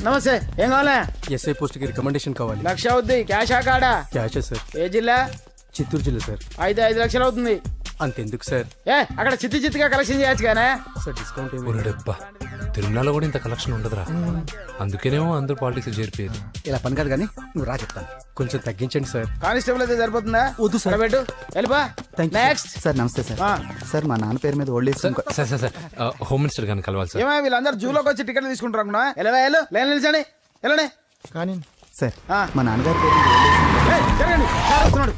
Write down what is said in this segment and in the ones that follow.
నమస్తే. ఏం కావాలా? ఎస్ఐ పోస్ట్ కి రికమెండేషన్ కావాలి. 1,00,000 అవుద్ది. క్యాషా కాడా? క్యాషే సార్. ఏ జిల్లా? చిత్తూరు జిల్లా సార్. అయితే 5 లక్షలు అవుతుంది. అంతెందుకు సార్? అక్కడ చిత్తుగా కలెక్షన్ చేయొచ్చు కానీ సార్ డిస్కౌంట్ ఏమి? ఒరేడబ్బా, తిరుమలలో కూడా ఇంత కలెక్షన్ ఉండదురా. అందుకేనేమో అందరూ పాలిటిక్స్ చేరిపోయేది. ఇలా పని కాదు కానీ నువ్వు రా చెప్తాను. కొంచెం తగ్గించండి సార్. కానిస్టేబుల్ అయితే సరిపోతుందా? వద్దు సార్. పెట్టు వెళ్ళిపా. నెక్స్ట్ సార్ నమస్తే సార్. సార్ మా నాన్న పేరు మీద old age sir sir sir home minister గారిని కలవాలి సార్. ఏమో వీళ్ళందరూ జూలోకి వచ్చి టికెట్లు తీసుకుంటారు అనుకున్నా. లైన్ నిలిచండి. వెళ్ళండి. కానీ సార్ ఆ. మా నాన్నగారి పేరు మీద ఓల్డ్ ఏజ్ జరగండి. సార్ వస్తున్నాడు.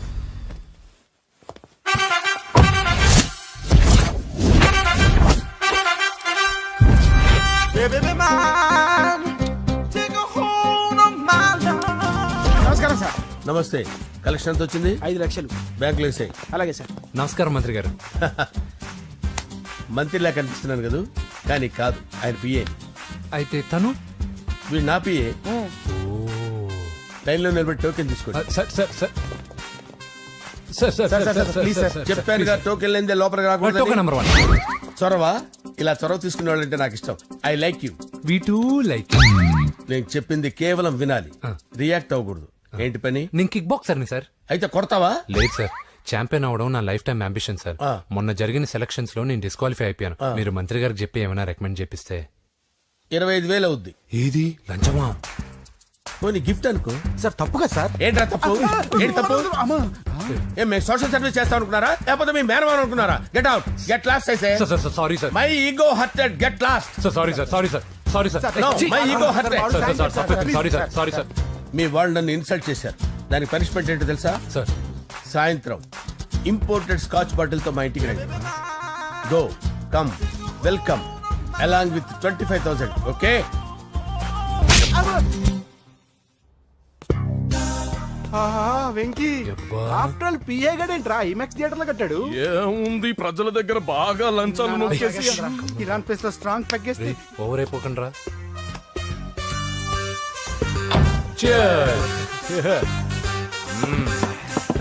నమస్కారం సార్. నమస్తే. కలెక్షన్ ఎంత వచ్చింది? 5 లక్షలు. బ్యాంకులో వేసాయి. అలాగే సార్. నమస్కారం మంత్రి గారు. మంత్రిలా కనిపిస్తున్నాను కదా, కానీ కాదు, ఆయన పిఏ. అయితే తను వీడు నా పిఏ. లైన్లో నిలబడి టోకెన్ తీసుకోండి. Sir sir sir sir sir please sir. చెప్పాను కదా, టోకెన్ లేనిదే లోపలికి టోకెన్ రాకూడదు. నెంబర్ 1. చొరవ, ఇలా చొరవ తీసుకునే వాళ్ళంటే నాకు ఇష్టం. I like you. We two like. నేను చెప్పింది కేవలం వినాలి, రియాక్ట్ అవ్వకూడదు. ఏంటి పని? నేను కిక్ బాక్సర్ని సార్. అయితే కొడతావా? లేదు సార్, ఛాంపియన్ అవడం నా లైఫ్ టైం అంబిషన్ సార్. ఆ. మొన్న జరిగిన సెలక్షన్స్ లో నేను డిస్క్వాలిఫై అయిపోయాను. మీరు మంత్రి గారికి చెప్పి ఏమైనా రికమెండ్ చేపిస్తే. 25,000 అవుద్ది. ఏది లంచమా? పోనీ గిఫ్ట్ అనుకో. సార్ తప్పుగా సార్. ఏంట్రా తప్పు? ఏంటి తప్పు? ఏం మేము సోషల్ సర్వీస్ చేస్తాం అనుకున్నారా, లేకపోతే మీ మేనమాన్ అనుకున్నారా? గెట్ అవుట్, గెట్ లాస్ట్ అయితే. Sir sorry sir. My ego hurted, get lost. Sir sorry sir. Sorry sir. Sorry sir. No, my ego hurt. Sorry sir. Sorry sir. మీ వాళ్ళు నన్ను ఇన్సల్ట్ చేశారు. దానికి పనిష్మెంట్ ఏంటో తెలుసా? సార్ సాయంత్రం ఇంపోర్టెడ్ స్కాచ్ బాటిల్ తో మా ఇంటికి రండి. Go come welcome along with 25,000. Okay? Venky after all PA గడేంట్రా ఇమెక్స్ థియేటర్ లో కట్టాడు. ఏముంది, ప్రజల దగ్గర బాగా లంచాలు నొక్కేసి ఇరాన్ ప్లేస్ లో స్ట్రాంగ్ తగ్గేస్తే ఓవర్ అయిపోకండి రా.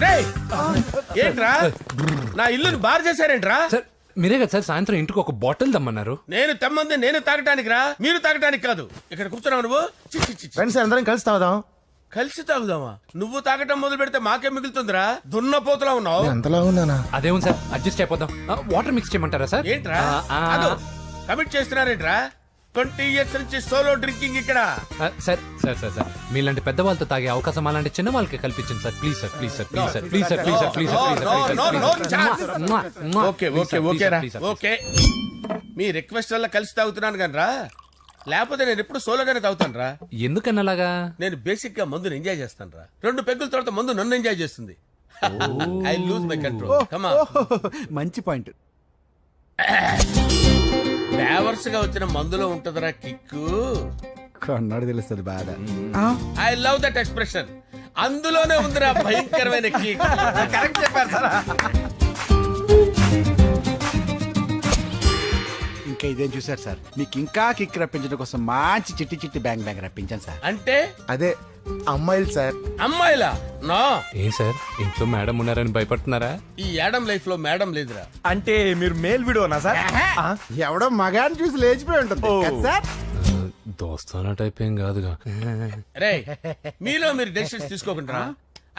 రేయ్, ఏంట్రా నా ఇల్లుని బార్ చేశారేంట్రా? సార్ మీరే కదా సార్ సాయంత్రం ఇంటికి ఒక బాటిల్ దమ్మన్నారు. నేను తెమ్మంది నేను తాగటానికి రా, మీరు తాగటానికి కాదు. ఇక్కడ కూర్చున్నావు నువ్వు. చి, చి, చి, చి. ఫ్రెండ్స్ అందరం కలిసి తాగుదాం. కలిసి తాగుదామా? నువ్వు తాగటం మొదలు పెడితే మాకే మిగులుతుందిరా. దున్నపోతులా ఉన్నావు. ఎంతలా ఉన్నానా? అదేం సార్, అడ్జస్ట్ అయిపోదాం. వాటర్ మిక్స్ చేయమంటారా సార్? ఏంట్రా కమిట్ చేస్తున్నారేంట్రా? 20 years నుంచి సోలో డ్రింకింగ్ ఇక్కడ. సార్ సార్ సార్ సార్ మీలాంటి పెద్ద వాళ్ళతో తాగే అవకాశం అలాంటి చిన్న వాళ్ళకి కల్పించండి sir. Please sir, please sir, please sir, please sir, please sir, please sir. Okay okay okay రా, ఓకే. మీ రిక్వెస్ట్ వల్ల కలిసి తాగుతున్నాను కానీ రా, లేకపోతే నేను ఎప్పుడు సోలోగానే తాగుతాను రా. ఎందుకన్నా అలాగా? నేను బేసిక్ గా మందుని ఎంజాయ్ చేస్తాను రా. 2 పెగ్గుల తర్వాత మందు నన్ను ఎంజాయ్ చేస్తుంది. I lose my control. Come on. మంచి పాయింట్. ఫ్లేవర్స్ గా వచ్చిన మందులో ఉంటదరా కిక్కు. కన్నాడు తెలుస్తుంది బాధ. I love that expression. అందులోనే ఉందిరా భయంకరమైన కిక్. కరెక్ట్ చెప్పారు సార్. ఇంకా ఇదేం చూసారు సార్, మీకు ఇంకా కిక్ రప్పించడం కోసం మంచి చిట్టి చిట్టి బ్యాంగ్ బ్యాంగ్ రప్పించాను సార్. అంటే అదే అమ్మాయిలు సార్. అమ్మాయిలా? నో. ఏం సార్ ఇంట్లో మేడం ఉన్నారని భయపడుతున్నారా? ఈ యాడమ్ లైఫ్ లో మేడం లేదురా. అంటే మీరు మేల్ వీడియోనా సార్? ఎవడో మగాన్ని చూసి లేచిపోయి ఉంటుంది కదా సార్. దోస్తానా టైప్ ఏం కాదుగా. రే, మీలో మీరు డెసిషన్స్ తీసుకోకుండా.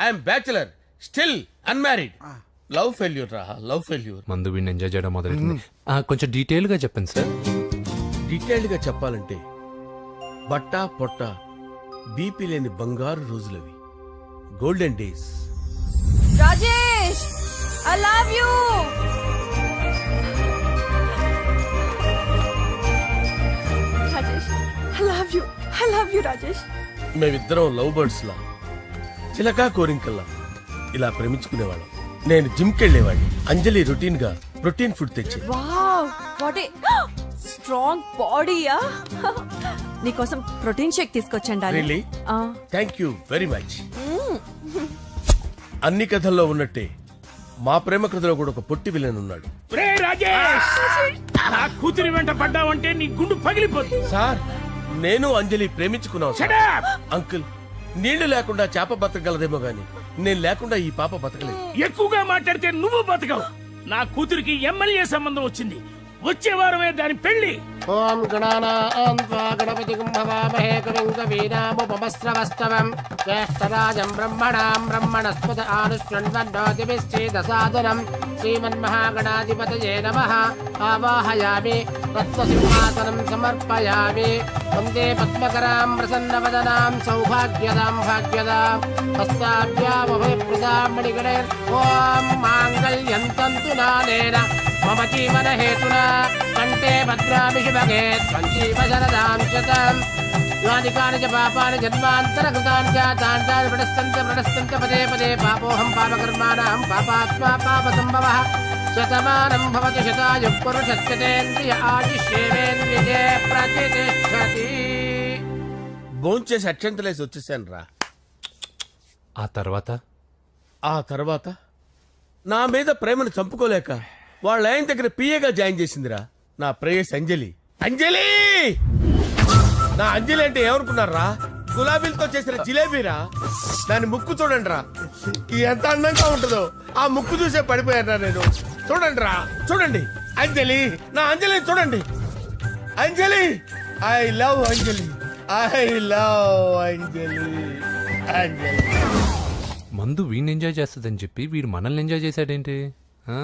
I'm bachelor, still unmarried. Love failure రా, లవ్ ఫెయిల్యూర్. మందు వీడిని ఎంజాయ్ చేయడం మొదలైంది. కొంచెం డీటెయిల్ గా చెప్పండి సార్. డీటెయిల్డ్ గా చెప్పాలంటే బట్టా పొట్ట బీపీ లేని బంగారు రోజులవి, golden days. Rajesh, I love you. Rajesh, I love you. I love you, Rajesh. మేమిద్దరం లవ్ బర్డ్స్ లా, చిలకా కోరింకల్లా ఇలా ప్రేమించుకునేవాళ్ళం. నేను జిమ్ కెళ్ళేవాడిని. అంజలి రొటీన్ గా ప్రోటీన్ ఫుడ్ తెచ్చి. వావ్, వాట్ ఏ స్ట్రాంగ్ బాడీయా. నీకోసం ప్రోటీన్ షేక్ తీసుకొచ్చండి. Really? Thank you very much. అన్ని కథల్లో ఉన్నట్టే మా ప్రేమ కథలో కూడా ఒక పొట్టి విలన్ ఉన్నాడు. కూతురి వెంట పడ్డావంటే నీ గుండు పగిలిపోతుంది. సార్, నేను అంజలి ప్రేమించుకున్నాను సార్. అంకుల్, నీళ్లు లేకుండా చేప బతకగలదేమో గాని నేను లేకుండా ఈ పాప బతకలేదు. ఎక్కువగా మాట్లాడితే నువ్వు బతకవు. నా కూతురికి ఎమ్మెల్యే సంబంధం వచ్చింది. వచ్చే వారమే దాని పెళ్లి. ఓం గణానాం త్వా గణపతిం భవామహే కవిం కవీనాముపమస్రవస్తవం జ్యేష్ఠరాజం బ్రహ్మణాం బ్రహ్మణస్పద ఆనుష్ణ్వన్నోతిభిశ్చేదసాదనం శ్రీమన్మహాగణాధిపతయే నమః ఆవాహయామి తత్వసింహాసనం సమర్పయామి వందే పద్మకరాం ప్రసన్నవదనాం సౌభాగ్యదాం భాగ్యదాం హస్తాభ్యామభయప్రదాం మణిగణే ఓం మాంగళ్యం తంతు నానేన మమ జీవన హేతునా కంటే భద్రామి శుభగే సంజీవ శరదాం శతం యాని కాని చ పాపాని జన్మాంతరకృతాని జాతాని తాని ప్రణశ్యంత పదే పదే పాపోహం పాపకర్మాణం పాపాత్మా పాపసంభవః శతమానం భవతి శతాయుః పురుషస్యతేంద్రియ ఆదిశ్యేవేంద్రియే ప్రతిష్టతి. భోంచేసి అక్షంతలేసి వచ్చేసాను రా. ఆ తర్వాత నా మీద ప్రేమను చంపుకోలేక వాళ్ళ ఆయన దగ్గర పిఏగా జాయిన్ చేసిందిరా నా ప్రేయస్ అంజలి. అంజలి నా అంజలి అంటే ఏమనుకున్నారా? గులాబీలతో చేసిన జిలేబీరా. దాని ముక్కు చూడండి రా, ఎంత అందంగా ఉంటుందో. ఆ ముక్కు చూసే పడిపోయారా నేను. చూడండి రా, చూడండి అంజలి, నా అంజలి చూడండి. Anjali, I love Anjali, I love Anjali. Anjali మందు వీడిని ఎంజాయ్ చేస్తుందని చెప్పి వీడు మనల్ని ఎంజాయ్ చేశాడేంటి? ఆ?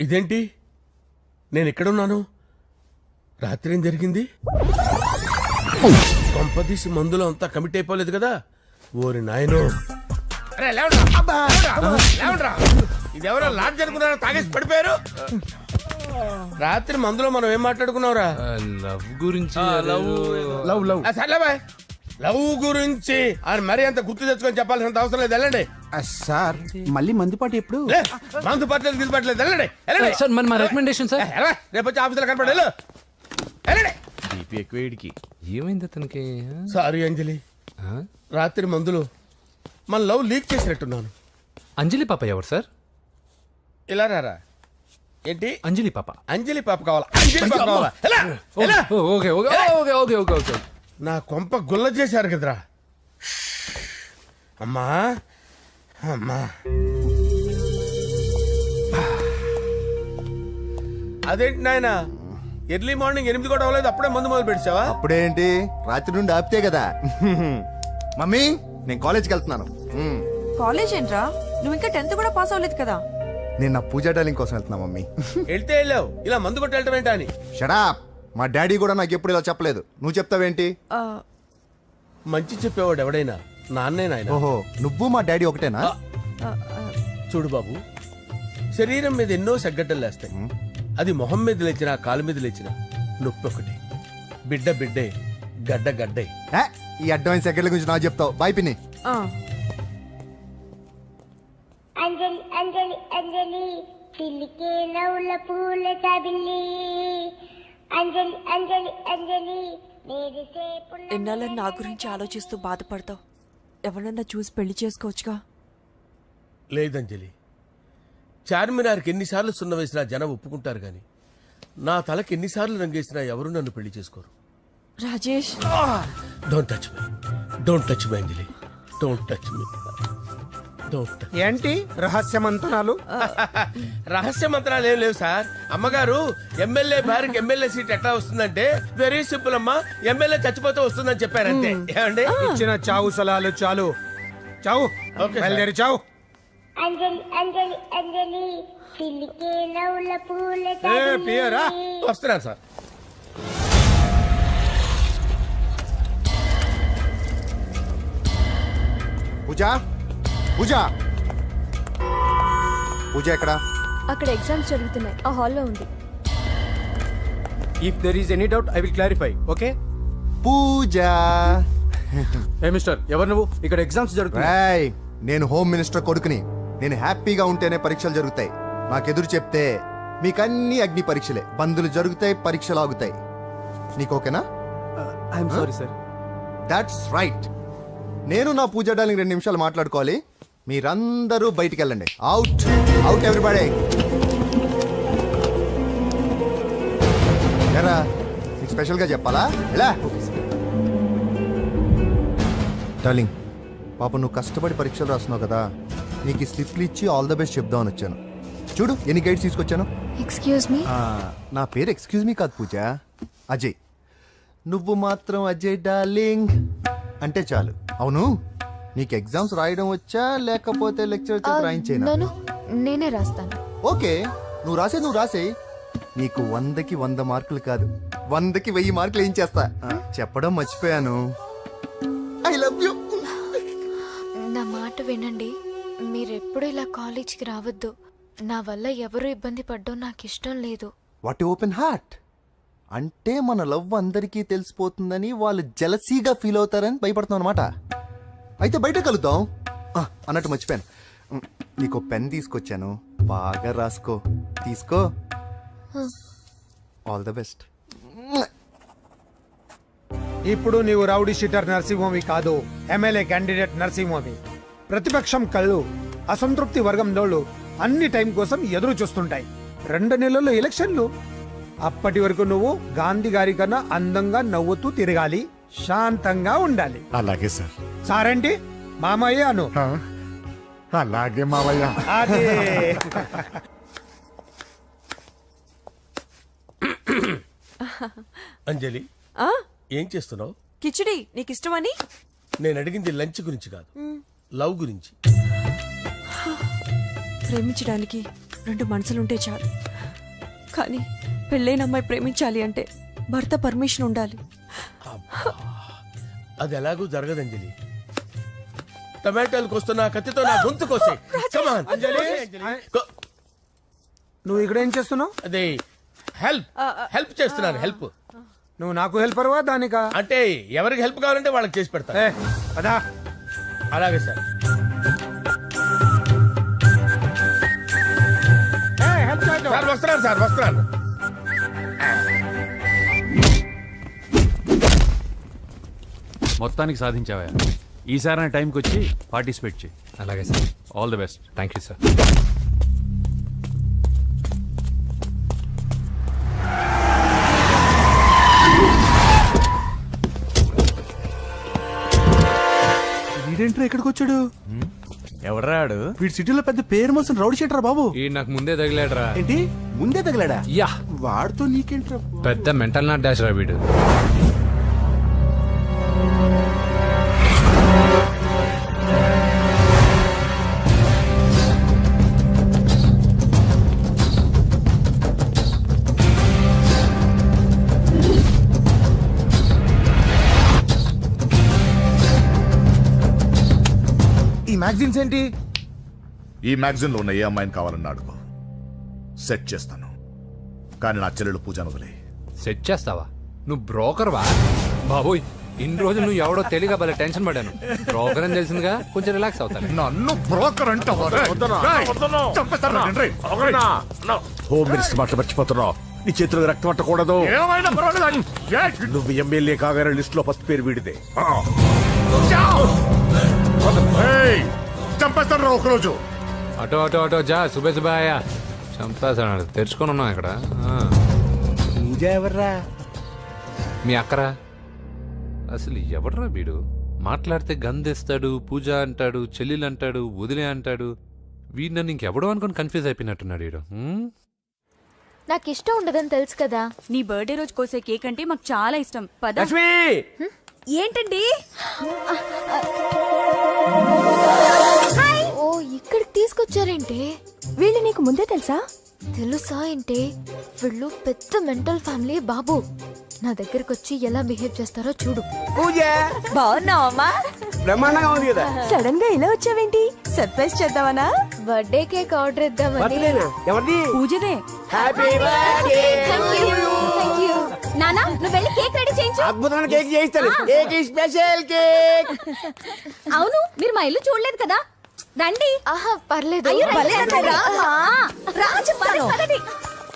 ఇదేంటి, నేను ఎక్కడున్నాను? రాత్రి ఏం జరిగింది? కొంపదీసి మందులో అంతా కమిట్ అయిపోలేదు కదా? ఓరి నాయనో, ఇదెవరో లాడ్జ్ అనుకున్నారో తాగేసి పడిపోయారు. రాత్రి మందులో మనం ఏం మాట్లాడుకున్నావురా? లవ్ గురించి సర్లే బాయ్, లవ్ గురించి అని మరీ అంత గుర్తు తెచ్చుకొని చెప్పాల్సినంత అవసరం లేదు. వెళ్ళండి. సార్ మళ్ళీ మందుపాటి ఎప్పుడు? లే, మందు పట్టలేదు గిల్లు పట్టలేదు. వెళ్ళండి, వెళ్ళండి. సార్ మన రికమెండేషన్ సార్. రేపు వచ్చి ఆఫీసులో కనపడి వెళ్ళు. వెళ్ళండి. బీపీ ఎక్కువ వీడికి. ఏమైంది అతనికి? సారీ అంజలి, రాత్రి మందులో మన లవ్ లీక్ చేసినట్టున్నాను. అంజలి పాప ఎవరు సార్? ఇలా రారా. ఏంటి అంజలి పాప? అంజలి పాప కావాలా? అంజలి పాప కావాలా? ఎలా? ఎలా? Okay okay okay okay okay okay. నా కొంప గుల్ల చేశారు కదరా. అమ్మా అమ్మా, అదేంటి నాయన, ఎర్లీ మార్నింగ్ 8 కూడా అవ్వలేదు, అప్పుడే మందు మొదలు పెట్టావా? అప్పుడేంటి, రాత్రి నుండి ఆపితే కదా. మమ్మీ నేను కాలేజ్కి వెళ్తున్నాను. కాలేజ్ ఏంట్రా, నువ్వు ఇంకా 10th కూడా పాస్ అవ్వలేదు కదా. నేను నా పూజా డాలింగ్ కోసం వెళ్తున్నా మమ్మీ. వెళ్తే వెళ్ళావు, ఇలా మందు కొట్టి వెళ్ళటం ఏంటా అని. షడా, మా డాడీ కూడా నాకు ఎప్పుడు ఇలా చెప్పలేదు. నువ్వు చెప్తావేంటి? మంచి చెప్పేవాడు ఎవడైనా నాన్నే నాయన. ఓహో, నువ్వు మా డాడీ ఒకటేనా? చూడు బాబు, శరీరం మీద ఎన్నో సగ్గడ్డలు లేస్తాయి. అది మొహం మీద లేచినా కాలు మీద లేచినా నొప్పి ఒకటి. బిడ్డ బిడ్డే, గడ్డ గడ్డే. ఈ అడ్వాన్స్ సెకండ్ల గురించి నాకు చెప్తావు. బాయ్ పిన్ని. అంజలి అంజలి అంజలి చిల్లికే నవ్వుల పూల తబిల్లి. అంజలి అంజలి అంజలి ఎన్నాళ్ళ నా గురించి ఆలోచిస్తూ బాధపడతావు. ఎవరన్నా చూసి పెళ్లి చేసుకోవచ్చుగా. లేదంజలి, చార్మినార్కి ఎన్నిసార్లు సున్న వేసినా జనం ఒప్పుకుంటారు గాని నా తలకి ఎన్నిసార్లు రంగేసినా ఎవరు నన్ను పెళ్లి చేసుకోరు. Rajesh, don't touch me, don't touch me Anjali, don't touch me. ఏంటి రహస్య మంతనాలు? రహస్య మంత్రాలు ఏం లేవు సార్. అమ్మగారు ఎమ్మెల్యే భార్యకి ఎమ్మెల్యే సీట్ ఎట్లా వస్తుందంటే వెరీ సింపుల్ అమ్మా, ఎమ్మెల్యే చచ్చిపోతే వస్తుందని చెప్పారంతే. ఏమండి, ఇచ్చిన చావు సలాలు చాలు. చావు, బయలుదేరి చావు. అంజలి అంజలి అంజలి చిల్లికే నవ్వుల పూల పియరా వస్తున్నాను సార్. పూజ, పూజ, పూజ ఎక్కడ? అక్కడ ఎగ్జామ్స్ జరుగుతున్నాయి, ఆ హాల్లో ఉంది. If there is any doubt I will clarify. Okay Pooja. ఏ మిస్టర్, ఎవరు నువ్వు? ఇక్కడ ఎగ్జామ్స్ జరుగుతున్నాయి. నేను హోమ్ మినిస్టర్ కొడుకుని. నేను హ్యాపీగా ఉంటేనే పరీక్షలు జరుగుతాయి. నాకెదురు చెప్తే మీకన్నీ అగ్ని పరీక్షలే. బందులు జరుగుతాయి, పరీక్షలు ఆగుతాయి. నీకు ఓకేనా? I'm sorry sir. That's right. నేను నా పూజ డార్లింగ్ 2 నిమిషాలు మాట్లాడుకోవాలి. మీరందరూ బయటికి వెళ్ళండి. Out, out everybody. ఎరా, నీకు స్పెషల్గా చెప్పాలా? ఎలా డార్లింగ్, పాప నువ్వు కష్టపడి పరీక్షలు రాస్తున్నావు కదా, నీకు ఈ స్లిప్లు ఇచ్చి ఆల్ ద బెస్ట్ చెప్దామని వచ్చాను. చూడు ఎన్ని గైడ్స్ తీసుకొచ్చాను. Excuse me. నా పేరు ఎక్స్క్యూజ్ మీ కాదు పూజ, అజయ్. నువ్వు మాత్రం అజయ్ డార్లింగ్ అంటే చాలు. అవును, నీకు ఎగ్జామ్స్ రాయడం వచ్చా లేకపోతే లెక్చర్ రాయించేనా? నన్ను నేనే రాస్తాను. ఓకే, నువ్వు రాసే నీకు 100కి 100 మార్కులు కాదు, 100కి 1000 మార్కులు ఏం చేస్తా. చెప్పడం మర్చిపోయాను, ఐ లవ్ యూ. నా మాట వినండి, మీరెప్పుడు ఇలా కాలేజ్కి రావద్దు. నా వల్ల ఎవరు ఇబ్బంది పడ్డం నాకు ఇష్టం లేదు. వాట్ ఓపెన్ హార్ట్ అంటే మన లవ్ అందరికీ తెలిసిపోతుందని వాళ్ళు జలసీగా ఫీల్ అవుతారని భయపడుతున్నాం అనమాట. అయితే బయట కలుద్దాం. అన్నట్టు మర్చిపోయాను, నీకు పెన్ తీసుకొచ్చాను, బాగా రాసుకో. తీసుకో. All the best. ఇప్పుడు నీవు రౌడీ షీటర్ నరసింహమి కాదు, ఎమ్మెల్యే క్యాండిడేట్ నరసింహమి. ప్రతిపక్షం కళ్ళు, అసంతృప్తి వర్గం నోళ్ళు అన్ని టైం కోసం ఎదురు చూస్తుంటాయి. 2 నెలల్లో ఎలక్షన్లు. అప్పటి వరకు నువ్వు గాంధీ గారి కన్నా అందంగా నవ్వుతూ తిరగాలి, శాంతంగా ఉండాలి. అలాగే సార్. సారేంటి మామయ్య అను. అలాగే మావయ్య. అదే. అంజలి, ఏం చేస్తున్నావు? కిచిడి నీకు ఇష్టమని. నేను అడిగింది లంచ్ గురించి కాదు, లవ్ గురించి. ప్రేమించడానికి 2 మనసులుంటే చాలు, కానీ పెళ్ళైన అమ్మాయి ప్రేమించాలి అంటే భర్త పర్మిషన్ ఉండాలి. అది ఎలాగూ జరగదు అంజలి. టమాటాలకు వస్తున్న కత్తితో నా గొంతు కోసే. అంజలి, నువ్వు ఇక్కడ ఏం చేస్తున్నావు? అదే హెల్ప్ చేస్తున్నాను. హెల్ప్ నువ్వు నాకు హెల్పర్వా దానికా? అంటే ఎవరికి హెల్ప్ కావాలంటే వాళ్ళకి చేసి పెడతా. అదా. అలాగే సార్. సార్ వస్తున్నాను, సార్ వస్తున్నాను. మొత్తానికి సాధించావా? ఈసారి టైంకి వచ్చి పార్టిసిపేట్ చేయి. అలాగే sir. All the best. Thank you sir. వీడేంట్రా ఇక్కడికి వచ్చాడు? ఎవడ్రాడు? వీడి సిటీలో పెద్ద పేరు మోసిన రౌడీ షీటర్ బాబు. ఈ నాకు ముందే తగిలాడరా. ఏంటి ముందే తగిలాడా? యా, వాడితో నీకేంట్రా? పెద్ద మెంటల్ నాట్ డాష్ రా వీడు. ఈ మ్యాగజైన్స్ ఏంటి? ఈ మ్యాగజైన్ లో ఉన్న ఏ అమ్మాయిని కావాలని అడుగు, సెట్ చేస్తాను. కానీ నా చెల్లెలు పూజను వదిలే. సెట్ చేస్తావా? నువ్వు బ్రోకర్ వా? బాబోయ్, ఇన్ని రోజులు నువ్వు ఎవడో తెలియక భలే టెన్షన్ పడ్డాను. బ్రోకర్ అని తెలిసిందిగా కొంచెం రిలాక్స్ అవుతాను. నన్ను బ్రోకర్ అంటావా? హోమ్ మినిస్టర్ మాట మర్చిపోతున్నావు. నీ చేతులకు రక్తం పట్టకూడదు. నువ్వు ఎమ్మెల్యే కాగానే లిస్ట్ లో ఫస్ట్ పేరు వీడిదే. చంపేస్తాను రా ఒకరోజు. ఆటో ఆటో ఆటో జా. సుబే సుబాయా చంపేస్తాడు. తెరుచుకొని ఉన్నాం ఇక్కడ. పూజ ఎవర్రా? మీ అక్కరా? అసలు ఎవడరా వీడు? మాట్లాడితే గంధేస్తాడు, పూజ అంటాడు, చెల్లెలు అంటాడు, వదిలే అంటాడు. వీడు నన్ను ఇంకెవడో అనుకుని కన్ఫ్యూజ్ అయిపోయినట్టున్నాడు వీడు. నాకు ఇష్టం ఉండదని తెలుసు కదా. నీ బర్త్డే రోజు కోసే కేక్ అంటే మాకు చాలా ఇష్టం. పద. ఏంటండి? ఓ, ఇక్కడికి తీసుకొచ్చారేంటి? వీళ్ళు నీకు ముందే తెలుసా? తెలుసా ఏంటి? వీళ్ళు పెద్ద మెంటల్ ఫ్యామిలీ బాబు. నా దగ్గరకు వచ్చి ఎలా బిహేవ్ చేస్తారో చూడు. పూజ బాగున్నావమ్మా? బ్రహ్మాండంగా ఉంది కదా. సడన్ గా ఇలా వచ్చావేంటి? సర్ప్రైజ్ చేద్దామనా? బర్త్డే కేక్ ఆర్డర్ ఇద్దామని. బర్త్డేనా? ఎవరిది? పూజదే. Happy birthday. Thank you. నానా, నువ్వు వెళ్ళి కేక్ రెడీ చేయించు. అద్భుతమైన కేక్ చేయిస్తాను. Cake special cake. అవును, మీరు మా ఇల్లు చూడలేదు కదా. రండి. ఆహా, పర్లేదు.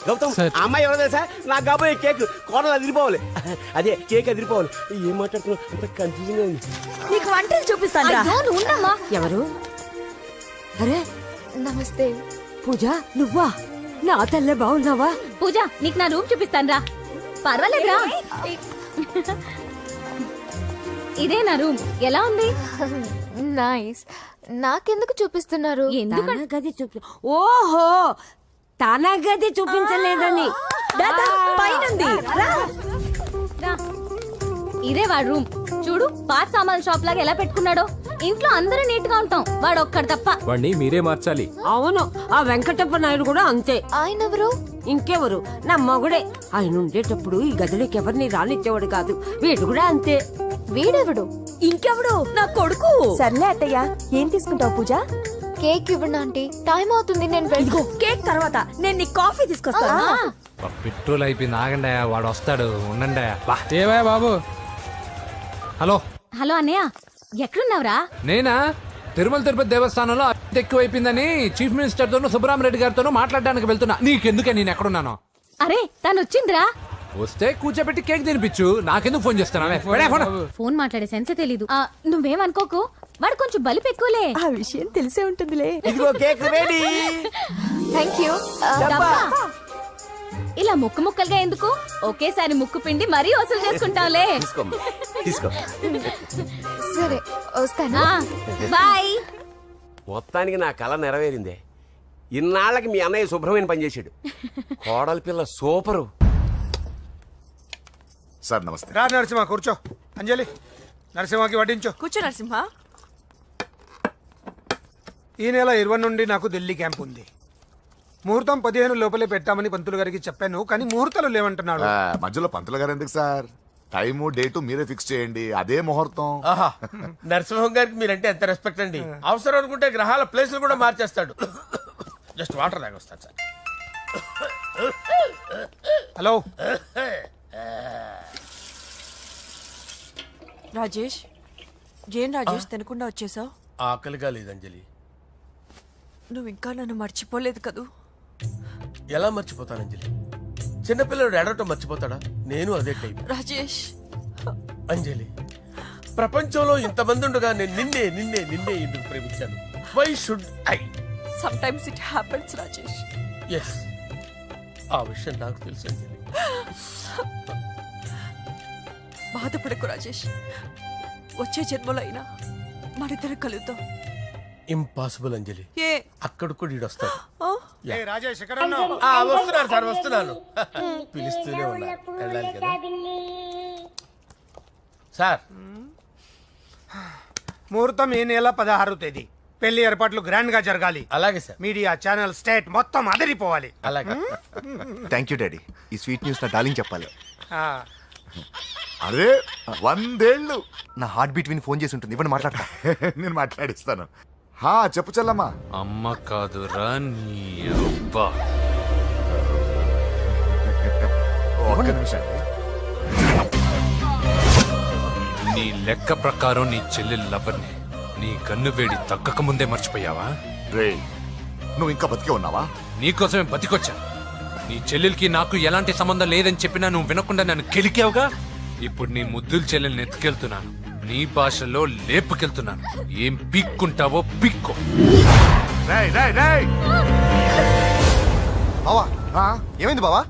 గౌతమ్, ఆ అమ్మాయి ఎవరో తెలుసా? నాకు కాబోయే కేక్ కోడలు అదిరిపోవాలి. అదే కేక్ అదిరిపోవాలి. ఏం మాట్లాడుతున్నావు? అంత కన్ఫ్యూజన్ గా ఉంది. నీకు వంటలు చూపిస్తాను. ఎవరు? అరే నమస్తే. పూజ, నువ్వా? నా తల్లే బాగున్నావా? పూజ, నీకు నా రూమ్ చూపిస్తాను రా. పర్వాలేదురా. ఇదే నా రూమ్. ఎలా ఉంది? నైస్. నాకెందుకు చూపిస్తున్నారు? తన గది చూపి ఓహో తన గది చూపించలేదని పైనుంది. ఇదే వాడు రూమ్ చూడు, పాత సామాన్ షాప్ లాగా ఎలా పెట్టుకున్నాడో. ఇంట్లో అందరూ నీట్ గా ఉంటాం, వాడు ఒక్కడు తప్ప. వాడిని మీరే మార్చాలి. అవును, ఆ వెంకటప్ప నాయుడు కూడా అంతే. ఆయన ఎవరు? ఇంకెవరు, నా మగుడే. ఆయన ఉండేటప్పుడు ఈ గదిలోకి ఎవరిని రానిచ్చేవాడు కాదు. వీడు కూడా అంతే. వీడెవడు? ఇంకెవడు? నా కొడుకు. సర్లే అత్తయ్య, ఏం తీసుకుంటావు పూజ? కేక్ ఇవ్వండి ఆంటీ, టైం అవుతుంది. నేను ఇదిగో కేక్ తర్వాత నేను నీ కాఫీ తీసుకొస్తాను. పెట్రోల్ అయిపోయింది, ఆగండి, వాడు వస్తాడు, ఉండండి. ఏవా బాబు? హలో హలో అన్నయ్య, ఎక్కడున్నావురా? నేనా తిరుమల తిరుపతి దేవస్థానంలో అత్యంత ఎక్కువైపోయిందని చీఫ్ మినిస్టర్ తోనూ సుబ్రహ్మరెడ్డి గారితోనూ మాట్లాడడానికి వెళ్తున్నా. నీకెందుకే నేను ఎక్కడున్నాను? అరే తను వచ్చిందిరా. వస్తే కూర్చోబెట్టి కేక్ తినిపించు, నాకెందుకు ఫోన్ చేస్తున్నావే? ఫోన్ మాట్లాడే సెన్సే తెలీదు. నువ్వేమనుకోకు, వాడు కొంచెం బలిపు ఎక్కువలే. ఆ విషయం తెలిసే ఉంటుందిలే. ఇదిగో కేక్ రెడీ. Thank you. డబ్బా. ఇలా ముక్కు ముక్కలుగా ఎందుకు, ఒకేసారి ముక్కు పిండి మరీ వసూలు చేసుకుంటావులే. తీసుకో. సరే వస్తాను. బాయ్. మొత్తానికి నా కళ నెరవేరిందే. ఇన్నాళ్ళకి మీ అన్నయ్య శుభ్రమైన పనిచేశాడు. కోడలి పిల్ల సూపరు. సార్ నమస్తే. రా నరసింహ, కూర్చో. అంజలి, నరసింహకి వడ్డించు. కూర్చో నరసింహ. ఈ నెల 20 నుండి నాకు ఢిల్లీ క్యాంప్ ఉంది. ముహూర్తం 15 లోపలే పెట్టామని పంతులు గారికి చెప్పాను, కానీ ముహూర్తాలు లేవంటున్నాడు. మధ్యలో పంతులు గారు ఎందుకు సార్? టైము డేటు మీరే ఫిక్స్ చేయండి, అదే ముహూర్తం. ఆహా, నరసింహం గారికి మీరంటే ఎంత రెస్పెక్ట్ అండి. అవసరం అనుకుంటే గ్రహాల ప్లేసులు కూడా మార్చేస్తాడు. జస్ట్ వాటర్ తాగొస్తాను సార్. హలో రాజేష్, ఏం రాజేష్ తినకుండా వచ్చేసావు? ఆకలిగా లేదు అంజలి. నువ్వు ఇంకా నన్ను మర్చిపోలేదు కదూ? ఎలా మర్చిపోతాను అంజలి? చిన్నపిల్లడు ఏడవటం మర్చిపోతాడా? నేను అదే టైప్. రాజేష్, అంజలి, ప్రపంచంలో ఇంతమంది ఉండగా నేను నిన్నే నిన్నే నిన్నే ఎందుకు ప్రేమించాను? Why should I? Sometimes it happens Rajesh. Yes, ఆ విషయం నాకు తెలుసు అంజలి. బాధపడకు రాజేష్, వచ్చే జన్మలో అయినా మనిద్దరం కలుద్దాం. ఇంపాసిబుల్ అంజలి. ఏ అక్కడ కూడా ఈడు వస్తాడు. ఆ? ఏ రాజేష్, ఎక్కడ ఉన్నావు? వస్తున్నాను సార్, వస్తున్నాను. పిలుస్తూనే ఉన్నారు, వెళ్ళాలి కదా సార్. ముహూర్తం ఈ నెల 16వ తేదీ. పెళ్లి ఏర్పాట్లు గ్రాండ్ గా జరగాలి. అలాగే సార్. మీడియా ఛానల్ స్టేట్ మొత్తం అదిరిపోవాలి. అలాగే. థ్యాంక్ యూ డాడీ, ఈ స్వీట్ న్యూస్ నా డార్లింగ్ చెప్పాలి. ఆ, అరే 100 ఏళ్ళు. నా హార్ట్ బీట్ విని ఫోన్ చేసి ఉంటుంది, ఇవ్వండి మాట్లాడతా. నేను మాట్లాడిస్తాను. హా చెప్పు చెల్లమ్మా. అమ్మ కాదురా నీ అబ్బా. ఒక్క నిమిషం. నీ లెక్క ప్రకారం నీ చెల్లెలు లవర్ని నీ కన్ను వేడి తగ్గక ముందే మర్చిపోయావా? రే, నువ్వు ఇంకా బతికే ఉన్నావా? నీకోసమే బతికొచ్చా. నీ చెల్లెలకి నాకు ఎలాంటి సంబంధం లేదని చెప్పినా నువ్వు వినకుండా నన్ను కెలికావుగా. ఇప్పుడు నీ ముద్దుల చెల్లెల్ని ఎత్తుకెళ్తున్నాను, నీ భాషలో లేపుకెళ్తున్నాను. ఏం పీక్కుంటావో పీక్కో. రేయ్, రేయ్, రేయ్. బావా, ఆ? ఏమైంది బావా?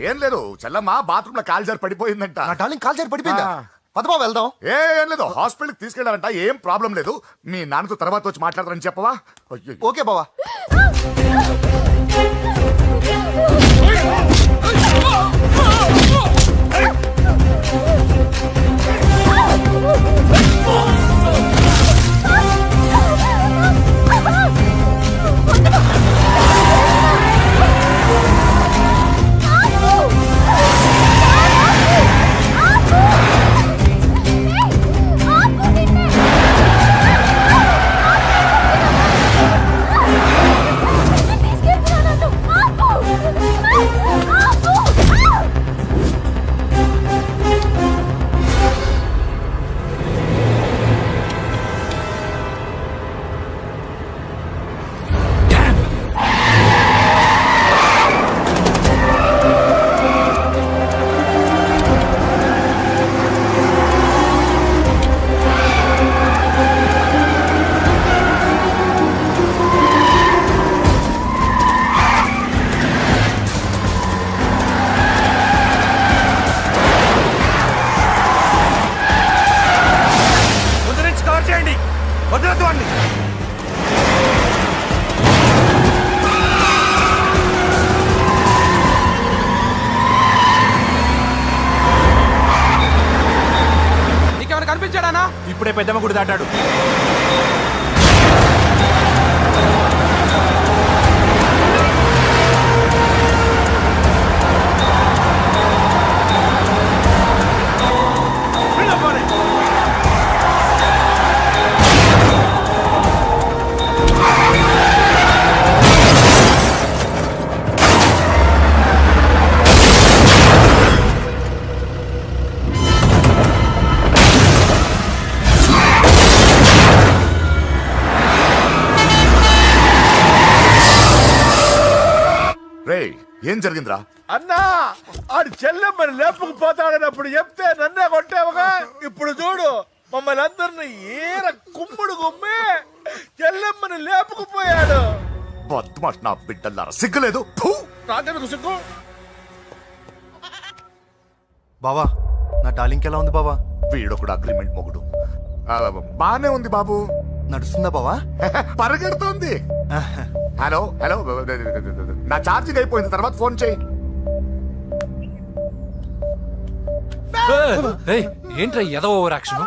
ఏం లేదు, చెల్లమ్మ బాత్రూమ్ లో కాల్జారి పడిపోయిందంట. నా డార్లింగ్ కాల్ చేరి పడిపోయిందా? పద బావ వెళ్దాం. ఏం లేదు, హాస్పిటల్కి తీసుకెళ్ళాలంట. ఏం ప్రాబ్లం లేదు, మీ నాన్నతో తర్వాత వచ్చి మాట్లాడతారని చెప్పవా? అయ్యో. ఓకే బావా. అప్పుడే పెద్దమ్మ గుడి దాటాడు. రే ఏం జరిగిందిరా? అన్నా ఆడు చెల్లెమ్మని లేపుకుపోతాడనప్పుడు చెప్తే నన్నే కొట్టావుగా. ఇప్పుడు చూడు మమ్మల్ని అందరిని ఏర కుమ్ముడు గుమ్మి చెల్లెమ్మని లేపుకుపోయాడు. బద్మాష్ నా బిడ్డల్లారా, సిగ్గులేదు? ఫు! నాకెందుకు సిగ్గు? బావా నా డార్లింగ్ ఎలా ఉంది బావా? వీడొకడు అగ్రిమెంట్ మొగుడు. బానే ఉంది బాబు. నడుస్తుందా బావా? పరిగెడుతోంది. హలో హలో, నా ఛార్జింగ్ అయిపోయింది, తర్వాత ఫోన్ చేయి. ఏయ్, ఏంట్రా ఎదవ ఓవర్ యాక్షన్?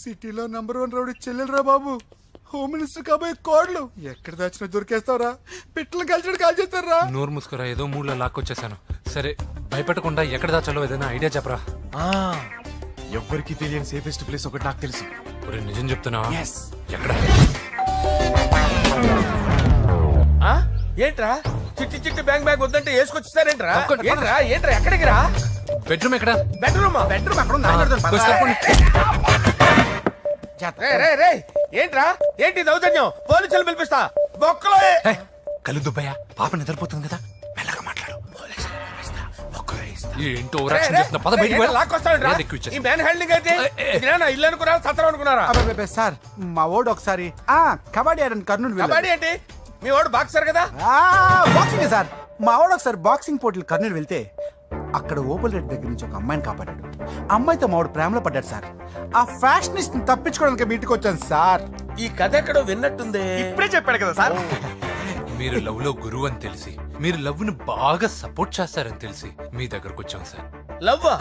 సిటీలో నంబర్ 1 రౌడీ చెల్లెలరా బాబు. హోమ్ మినిస్టర్ కాబోయే కోడ్లు ఎక్కడ దాచినా దొరికేస్తావరా? పిట్టలు కలిసి కాల్ చేస్తారా? నోరు మూసుకురా, ఏదో మూడ్లో లాక్కొచ్చేసాను. సరే భయపెట్టకుండా ఎక్కడ దాచాలో ఏదైనా ఐడియా చెప్పరా. ఎవ్వరికి తెలియని సేఫెస్ట్ ప్లేస్ ఒకటి నాకు తెలుసు. ఒరే, నిజం చెప్తున్నావా? ఎక్కడ? ఆ? ఏంట్రా చిట్టి చిట్టి బ్యాంక్ బ్యాగ్ వద్దంటే వేసుకొచ్చేసారేంట్రా? ఏంట్రా ఏంట్రా ఎక్కడికి రా? బెడ్రూమ్ ఎక్కడ? బెడ్రూమ్ అక్కడ ఉంది. కొంచెం తప్పండి. ఏంట్రా ఏంటి దౌర్జన్యం? పోలీసులు పిలిపిస్తా. బొక్కలో ఏయ్, కళ్ళు దుబ్బయ్యా, పాప నిద్రపోతుంది కదా, మెల్లగా మాట్లాడు. ఏంటో ఓవర్ యాక్షన్ చేస్తున్నా, పద బయటికి వెళ్ళు. లాక్కొస్తాడు ఏది ఎక్కువ ఇచ్చేసి. ఈ మ్యాన్ హ్యాండింగ్ అయితే ఇదేనా ఇల్లు అనుకున్నారా సత్రం అనుకున్నారా? అబ్బే సార్, మా ఓడు ఒకసారి కబడ్డీ ఆడని కర్నూలు కబడ్డీ ఏంటి? మీ వాడు బాక్సర్ కదా? Boxing sir. మా వాడు ఒకసారి బాక్సింగ్ పోటీలు కర్నూలు వెళ్తే అక్కడ ఓపెల్ రెడ్ దగ్గర నుంచి ఒక అమ్మాయిని కాపాడాడు. అమ్మాయితో మా వాడు ప్రేమలో పడ్డాడు సార్. ఆ ఫ్యాషనిస్ట్ తప్పించుకోవడానికి మీటికి వచ్చాను సార్. ఈ కథ ఎక్కడో విన్నట్టుంది. ఇప్పుడే చెప్పాడు కదా సార్. మీరు లవ్ లో గురువు అని తెలిసి, మీరు లవ్ ను బాగా సపోర్ట్ చేస్తారని తెలిసి మీ దగ్గరకు వచ్చాం సార్. లవ్వా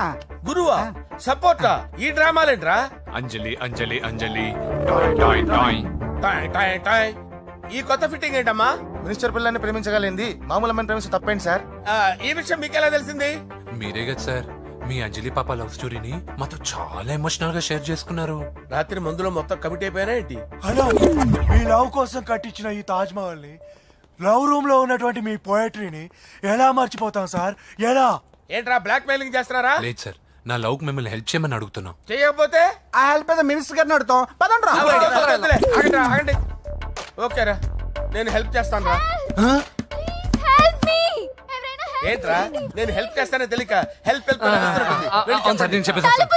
గురువా సపోర్టా? ఈ డ్రామాలేంట్రా? Anjali Anjali Anjali toy toy toy. Toy toy toy. ఈ కొత్త ఫిట్టింగ్ ఏంటమ్మా? మినిస్టర్ పిల్లని ప్రేమించగలిగింది మామూలు అమ్మని ప్రేమించి తప్పేంటి సార్? ఈ విషయం మీకెలా తెలిసింది? మీరే కదా సార్ మీ అంజలి పాప లవ్ స్టోరీని మాతో చాలా ఎమోషనల్ గా షేర్ చేసుకున్నారు. రాత్రి మందులో మొత్తం కమిటీ అయిపోయినా ఏంటి? హలో, మీ లవ్ కోసం కట్టించిన ఈ తాజ్ మహల్ ని, లవ్ రూమ్ లో ఉన్నటువంటి మీ పోయట్రీని ఎలా మర్చిపోతాం సార్? ఎలా? ఏంట్రా బ్లాక్ మెయిలింగ్ చేస్తున్నారా? లేదు సార్, నా లవ్ కు మిమ్మల్ని హెల్ప్ చేయమని అడుగుతున్నాం. చేయకపోతే ఆ హెల్ప్ ఏదో మినిస్టర్ గారిని అడుగుతాం. పదండి రా. వద్దులే, ఆగండి రా, ఆగండి. ఓకేరా, నేను హెల్ప్ చేస్తాను రా. ఏంట్రా నేను హెల్ప్ చేస్తానే తెలియక హెల్ప్ హెల్ప్ అని అరుస్తున్నట్టుంది. వెళ్ళి అవును సార్, చెప్పండి. నేను చెప్పేసాను సార్.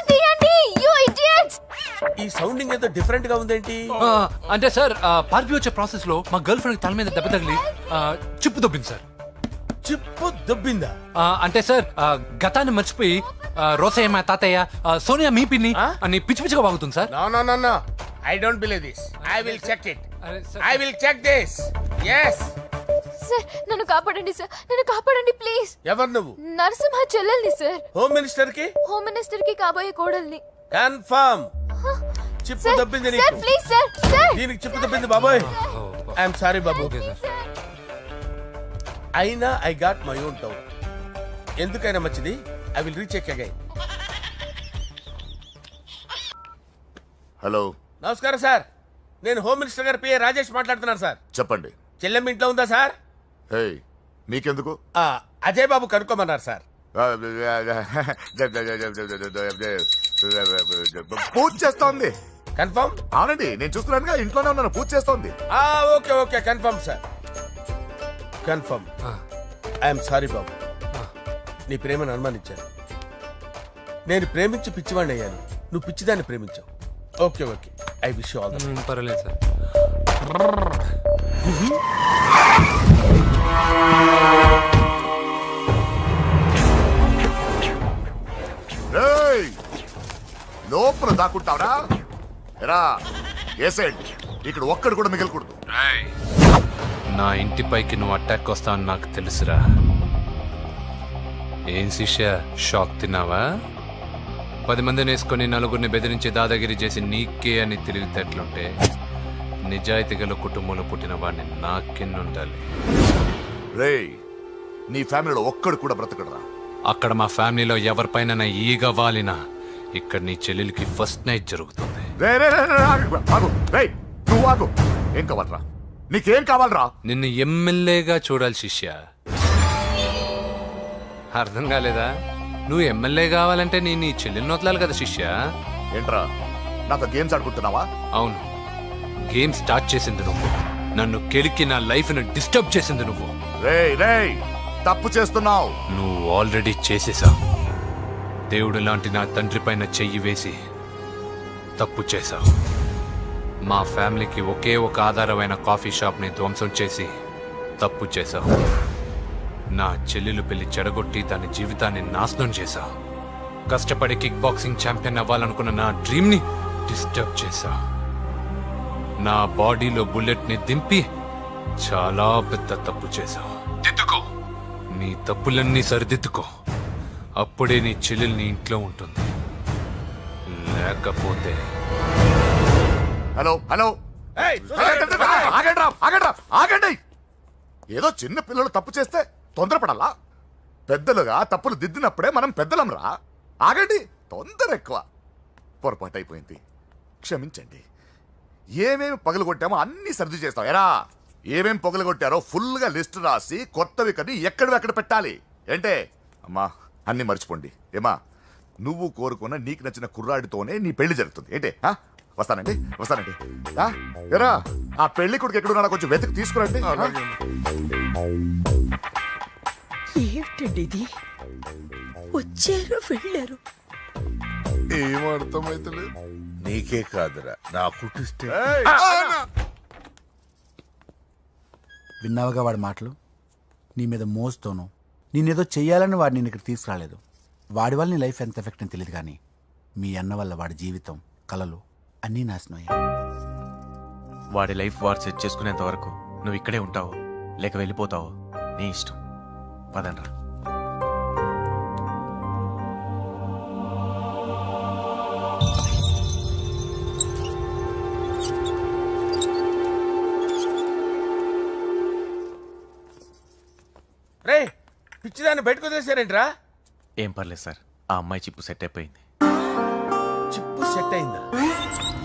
ఈ సౌండింగ్ ఏదో డిఫరెంట్ గా ఉందేంటి? అంటే సార్, పార్టీ వచ్చే ప్రాసెస్ లో మా గర్ల్ ఫ్రెండ్ తల మీద దెబ్బ తగిలి చిప్పు దొబ్బింది సార్. చిప్పు దొబ్బిందా? అంటే సార్, గతాన్ని మర్చిపోయి రోసయ్య మా తాతయ్య, సోనియా మీ పిన్ని అని పిచ్చి పిచ్చిగా బాగుతుంది sir. No I don't believe this. I will check it. అరే sir. I will check this. yes. Sir నన్ను కాపాడండి సార్, నన్ను కాపాడండి ప్లీజ్. ఎవరు నువ్వు? నరసింహ చెల్లెల్ని సార్. హోమ్ మినిస్టర్ కి? హోమ్ మినిస్టర్ కి కాబోయే కోడల్ని. కన్ఫర్మ్. చిప్పు దొబ్బింది సార్ నీకు. Please sir. సార్ దీనికి చిప్పు దొబ్బింది బాబోయ్. ఐఎమ్ సారీ బాబు. Okay sir. అయినా I got my own doubt. ఎందుకైనా మంచిది, I will recheck again. Hello, నమస్కారం సార్, నేను హోమ్ మినిస్టర్ గారి పిఏ రాజేష్ మాట్లాడుతున్నాను సార్. చెప్పండి. చెల్లెమ్మ ఇంట్లో ఉందా సార్? హే, మీకెందుకు? అజయ్ బాబు కనుక్కోమన్నారు సార్. పూజ చేస్తోంది. కన్ఫర్మ్? అవునండి, నేను చూస్తున్నానుగా, ఇంట్లోనే ఉన్నాను, పూజ చేస్తోంది. Okay okay confirm sir, confirm. I'm sorry బాబు, నీ ప్రేమను అనుమానించాను. నేను ప్రేమించి పిచ్చివాడిని అయ్యాను, నువ్వు పిచ్చిదాన్ని ప్రేమించావు. Okay okay, I wish you all the best. పర్వాలేదు సార్. ఏయ్, లోపల దాక్కుంటావరా? ఎరా ఏసేంటి, ఇక్కడ ఒక్కడు కూడా మిగలకూడదు. నా ఇంటిపైకి నువ్వు అటాక్ వస్తావని నాకు తెలుసురా. ఏం శిష్య, షాక్ తిన్నావా? 10 మందిని వేసుకొని నలుగురిని బెదిరించి దాదాగిరి చేసి నీకే అని తెలివితేటలుంటే నిజాయితీ గల కుటుంబంలో పుట్టిన వాడిని నాకెన్నుండాలి. రేయ్, నీ ఫ్యామిలీలో ఒక్కడు కూడా బ్రతకడరా. అక్కడ మా ఫ్యామిలీలో ఎవరిపైన ఈగ వాలినా ఇక్కడ నీ చెల్లెలికి ఫస్ట్ నైట్ జరుగుతుంది. రేయ్, నువ్వు ఆగు. ఏం కావాలరా? నీకేం కావాలరా? నిన్ను ఎమ్మెల్యేగా చూడాలి శిష్య. అర్థం కాలేదా? నువ్వు ఎమ్మెల్యే కావాలంటే నేను నీ చెల్లెల్ని వదలాలి కదా శిష్య. ఏంట్రా, నాతో గేమ్స్ ఆడుకుంటున్నావా? అవును, గేమ్ స్టార్ట్ చేసింది నువ్వు. నన్ను కెలికి నా లైఫ్ ను డిస్టర్బ్ చేసింది నువ్వు. రేయ్ రేయ్, తప్పు చేస్తున్నావు. నువ్వు ఆల్రెడీ చేసేసావు. దేవుడు లాంటి నా తండ్రి పైన చెయ్యి వేసి తప్పు చేశావు. మా ఫ్యామిలీకి ఒకే ఒక ఆధారమైన కాఫీ షాప్ ని ధ్వంసం చేసి తప్పు చేశావు. నా చెల్లెలు పెళ్లి చెడగొట్టి దాని జీవితాన్ని నాశనం చేశావు. కష్టపడి కిక్ బాక్సింగ్ ఛాంపియన్ అవ్వాలనుకున్న నా డ్రీమ్ ని డిస్టర్బ్ చేశావు. నా బాడీలో బుల్లెట్ ని దింపి చాలా పెద్ద తప్పు చేశావు. దిద్దుకో, నీ తప్పులన్నీ సరిదిద్దుకో. అప్పుడే నీ చెల్లెలు నీ ఇంట్లో ఉంటుంది. లేకపోతే హలో హలో, ఆగండి రా, ఆగండి, ఆగండి. ఏదో చిన్న పిల్లలు తప్పు చేస్తే తొందరపడాలా? పెద్దలుగా తప్పులు దిద్దినప్పుడే మనం పెద్దలం రా. ఆగండి, తొందర ఎక్కువ. పొరపాటు అయిపోయింది, క్షమించండి. ఏమేమి పగలగొట్టామో అన్ని సర్ది చేస్తాం. ఎరా, ఏమేమి పగలగొట్టారో ఫుల్గా లిస్ట్ రాసి కొత్తవి కని ఎక్కడ పెట్టాలి. ఏంటే అమ్మా, అన్ని మర్చిపోండి. ఏమా, నువ్వు కోరుకున్న నీకు నచ్చిన కుర్రాడితోనే నీ పెళ్లి జరుగుతుంది. ఏంటే వస్తానండి, వస్తానండి. ఎరా, ఆ పెళ్లి కొడుకు ఎక్కడున్నా కొంచెం వెతికి తీసుకురండి. ఏమిటండి ఇది? వచ్చారు వెళ్ళారు. ఏం అర్థమైతలేదు. నీకే కాదురా, నా కుటిస్తే. విన్నావుగా వాడి మాటలు? నీ మీద మోస్తోను నేనేదో చెయ్యాలని వాడిని నేను ఇక్కడ తీసుకురాలేదు. వాడి వల్ల నీ లైఫ్ ఎంత ఎఫెక్ట్ అని తెలియదు, కానీ మీ అన్న వల్ల వాడి జీవితం, కలలు అన్నీ నాశనం అయ్యాయి. వాడి లైఫ్ వాడు సెట్ చేసుకునేంత వరకు నువ్వు ఇక్కడే ఉంటావు, లేక వెళ్ళిపోతావు, నీ ఇష్టం. పదండ్రా. రే, పిచ్చిదాన్ని బయటకు వదిలేశారేంట్రా? ఏం పర్లేదు సార్, ఆ అమ్మాయి చిప్పు సెట్ అయిపోయింది. చిప్పు సెట్ అయిందా?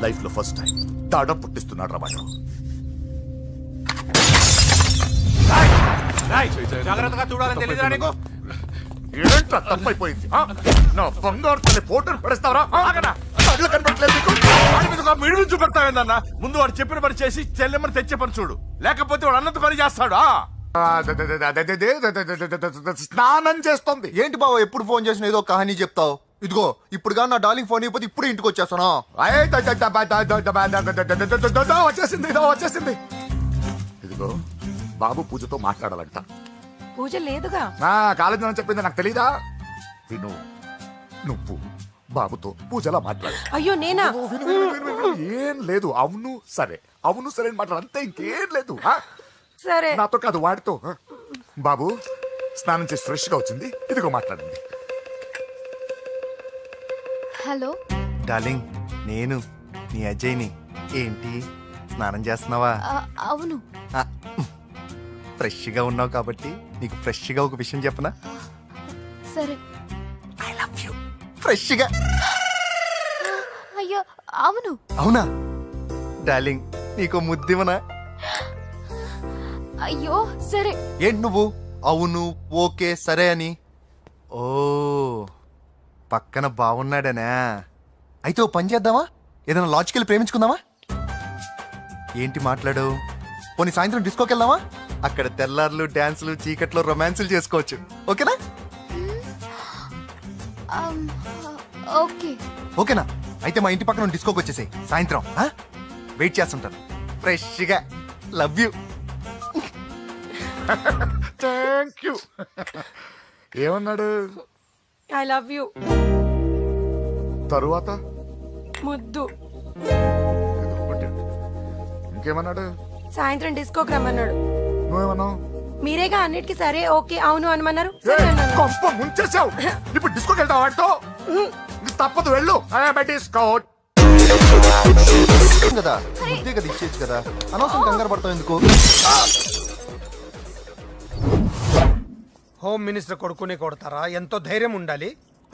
లైఫ్ లో ఫస్ట్ టైం తాడం పుట్టిస్తున్నాడు రా వాడు. జాగ్రత్తగా చూడాలని తెలియదురా నీకు? ఏంట్రా తప్పైపోయింది? నా బంగారు తల్లి ఫోటోలు పడేస్తావరా? కళ్ళు కనపడలేదు నీకు? వాడి మీద ఒక మిడుగు చూపెడతావేందన్నా? ముందు వాడు చెప్పిన పని చేసి చెల్లెమ్మని తెచ్చే పని చూడు, లేకపోతే వాడు అన్నది పని చేస్తాడు. స్నానం చేస్తుంది. ఏంటి బావ ఎప్పుడు ఫోన్ చేసిన ఏదో కహానీ చెప్తావు? ఇదిగో ఇప్పుడు నా డార్లింగ్ ఫోన్ అయిపోతే ఇప్పుడు ఇంటికి వచ్చేస్తాను. వచ్చేసింది, ఇదో వచ్చేసింది. ఇదిగో బాబు పూజతో మాట్లాడాలంట. పూజ లేదుగా. కాలేజీ అని చెప్పింది నాకు తెలీదా? విను, నువ్వు బాబుతో పూజలా మాట్లాడు. అయ్యో నేనా? ఏం లేదు. అవును సరే, అవును సరే అని మాట్లాడు, అంతే, ఇంకేం లేదు. సరే. నాతో కాదు, వాడితో. బాబు స్నానం చేసి ఫ్రెష్ గా వచ్చింది, ఇదిగో మాట్లాడండి. హలో డార్లింగ్, నేను నీ అజయ్ని. ఏంటి స్నానం చేస్తున్నావా? అవును. ఫ్రెష్గా ఉన్నావు కాబట్టి నీకు ఫ్రెష్గా ఒక విషయం చెప్పనా? సరే. I love you. ఫ్రెష్గా. అయ్యో అవును. అవునా డార్లింగ్, నీకు ముద్దివనా? అయ్యో సరే. ఏంటి నువ్వు అవును ఓకే సరే అని? ఓ, పక్కన బాగున్నాడనా? అయితే ఓ పని చేద్దామా? ఏదైనా లాజికల్ ప్రేమించుకుందామా? ఏంటి మాట్లాడు? పోనీ సాయంత్రం డిస్కోకి వెళ్దామా? అక్కడ తెల్లార్లు డాన్సులు, చీకట్లో రొమాన్సులు చేసుకోవచ్చు. ఓకేనా? ఓకే. ఓకేనా? అయితే మా ఇంటి పక్కన డిస్కోకి వచ్చేసాయి సాయంత్రం. వెయిట్ చేస్తుంటాను ఫ్రెష్గా. Love you. Thank you. ఏమన్నాడు? I love you. తరువాత ముద్దు. ఇంకేమన్నాడు? సాయంత్రం డిస్కోకి రమ్మన్నాడు. నువ్వేమన్నావు? మీరేగా అన్నిటికీ సరే ఓకే అవును అనమన్నారు. సరే అన్నాను. కొంప ముంచేసావు. ఇప్పుడు డిస్కోకి వెళ్తావు వాడితో? తప్పదు వెళ్ళు తీసుకో కదా ఇదే కదా ఇచ్చేయచ్చు కదా అనవసరం కంగారు పడతావు ఎందుకు హోమ్ మినిస్టర్ కొడుకునే కొడతారా? ఎంతో ధైర్యం ఉండాలి.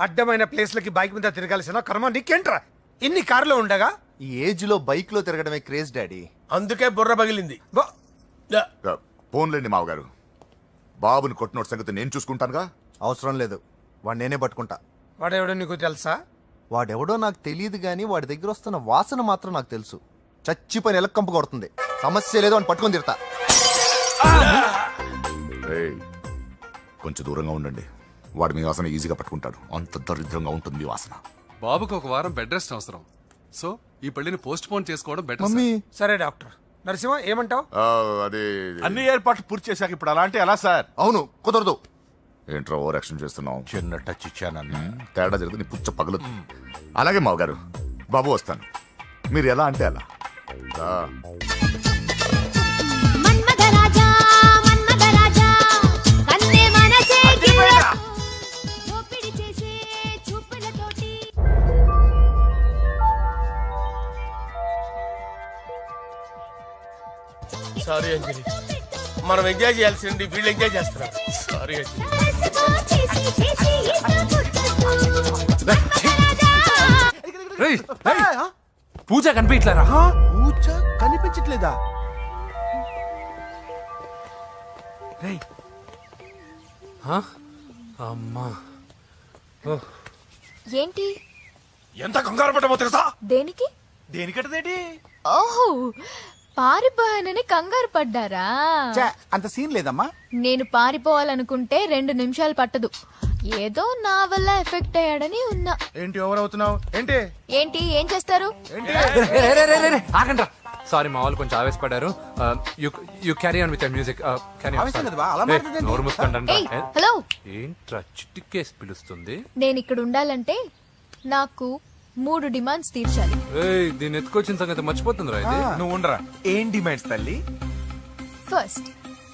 అడ్డమైన ప్లేస్లకి బైక్ మీద తిరగాల్సిన కర్మ నీకేంట్రా? ఇన్ని కార్లో ఉండగా ఈ ఏజ్ లో బైక్ లో తిరగడమే క్రేజ్ డాడీ. అందుకే బుర్ర పగిలింది. ఫోన్లేండి మావగారు, బాబుని కొట్టినోటి సంగతి నేను చూసుకుంటానుగా. అవసరం లేదు, వాడు నేనే పట్టుకుంటా. వాడెవడో నీకు తెలుసా? వాడెవడో నాకు తెలియదు కానీ వాడి దగ్గర వస్తున్న వాసన మాత్రం నాకు తెలుసు. చచ్చిపోయిన ఎలక్కంపు కొడుతుంది. సమస్య లేదు అని పట్టుకొని తిడతా. రేయ్, కొంచెం దూరంగా ఉండండి. వాడు మీ వాసన ఈజీగా పట్టుకుంటాడు. అంత దరిద్రంగా ఉంటుంది మీ వాసన. బాబుకి ఒక వారం బెడ్ రెస్ట్ అవసరం. సో ఈ పెళ్లిని పోస్ట్ పోన్ చేసుకోవడం బెటర్. మమ్మీ సరే డాక్టర్. నరసింహ ఏమంటావు? అది అన్ని ఏర్పాట్లు పూర్తి చేశాక ఇప్పుడు అలాంటి ఎలా సార్? అవును, కుదరదు. ఏంట్రా ఓవర్ యాక్షన్ చేస్తున్నావు? చిన్న టచ్ ఇచ్చానన్నా. తేడా జరిగితే నీ పుచ్చ పగలు. అలాగే మావగారు, బాబు వస్తాను. మీరు ఎలా అంటే అలా. దా. సారీ అంజలి, మనం ఎంజాయ్ చేయాల్సింది వీళ్ళు ఎంజాయ్ చేస్తున్నారు. సారీ అంజలి. రేయ్, రేయ్, పూజ కనిపించలేరా? పూజ కనిపించట్లేదా? రేయ్, అమ్మా, ఏంటి? ఎంత కంగారు పడ్డమో తెలుసా? దేనికి? దేనికట్టదేటి? ఓహో, పారిపోయానని కంగారు పడ్డారా? ఛే, అంత సీన్ లేదమ్మా. నేను పారిపోవాలనుకుంటే 2 నిమిషాలు పట్టదు. ఏదో నా వల్ల ఎఫెక్ట్ అయ్యాడని ఉన్నా. ఏంటి ఓవర్ అవుతున్నావు? ఏంటి ఏంటి ఏం చేస్తారు? ఆగండ్రా. సారీ, మా వాళ్ళు కొంచెం ఆవేశపడ్డారు. You carry on with music. ఆవేశం కదా బా, అలా మాట్లాడేదేంటి? నోరు మూసుకోండి. ఏయ్, హలో. ఏంట్రా చిట్టికేసి పిలుస్తుంది? నేను ఇక్కడ ఉండాలంటే నాకు 3 డిమాండ్స్ తీర్చాలి. ఏయ్, దీన్ని ఎత్తుకొచ్చిన సంగతి మర్చిపోతుందిరా ఇది. నువ్వు ఉండరా. ఏం డిమాండ్స్ తల్లి? ఫస్ట్,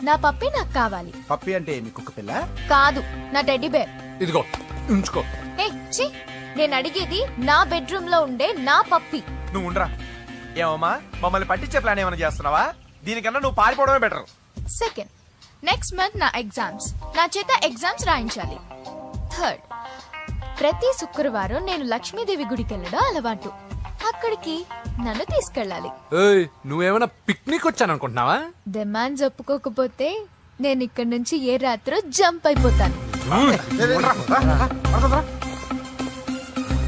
నా పప్పి నాకు కావాలి. పప్పి అంటే మీ కుక్క పిల్ల? కాదు, నా టెడ్డీ బేర్. ఇదిగో ఉంచుకో. ఛీ, నేను అడిగేది నా బెడ్రూమ్ లో ఉండే నా పప్పి. నువ్వు ఉండరా. ఏమమ్మా, మమ్మల్ని పట్టించే ప్లాన్ ఏమైనా చేస్తున్నావా? దీనికన్నా నువ్వు పారిపోవడమే బెటర్. సెకండ్, నెక్స్ట్ మంత్ నా ఎగ్జామ్స్, నా చేత ఎగ్జామ్స్ రాయించాలి. థర్డ్, ప్రతి శుక్రవారం నేను లక్ష్మీదేవి గుడికి వెళ్ళడం అలవాటు. అక్కడికి నన్ను తీసుకెళ్ళాలి. ఏయ్, నువ్వేమైనా పిక్నిక్ వచ్చాను అనుకుంటున్నావా? డిమాండ్స్ ఒప్పుకోకపోతే నేను ఇక్కడ నుంచి ఏ రాత్రో జంప్ అయిపోతాను.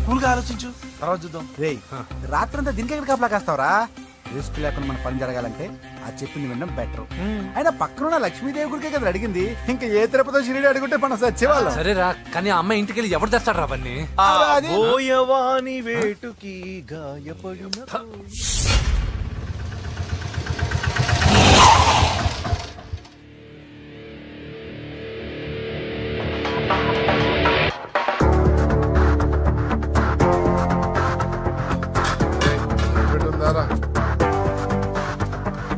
కూల్గా ఆలోచించు, తర్వాత చూద్దాం. రేయ్, రాత్రంతా దీనికి ఎక్కడ కాపలా కాస్తావరా? రిస్క్ లేకుండా మన పని జరగాలంటే ఆ చెప్పింది వినడం బెటర్. అయినా పక్కన లక్ష్మీదేవి గుడికే కదా అడిగింది. ఇంకా ఏ తిరుపతి షిరిడి అడుగుంటే మనం సచ్చేవాళ్ళం. సరేరా, కానీ ఆ అమ్మాయి ఇంటికి వెళ్ళి ఎవరు తెస్తాడు రా అవన్నీ? బోయవాని వేటుకి గాయపడిన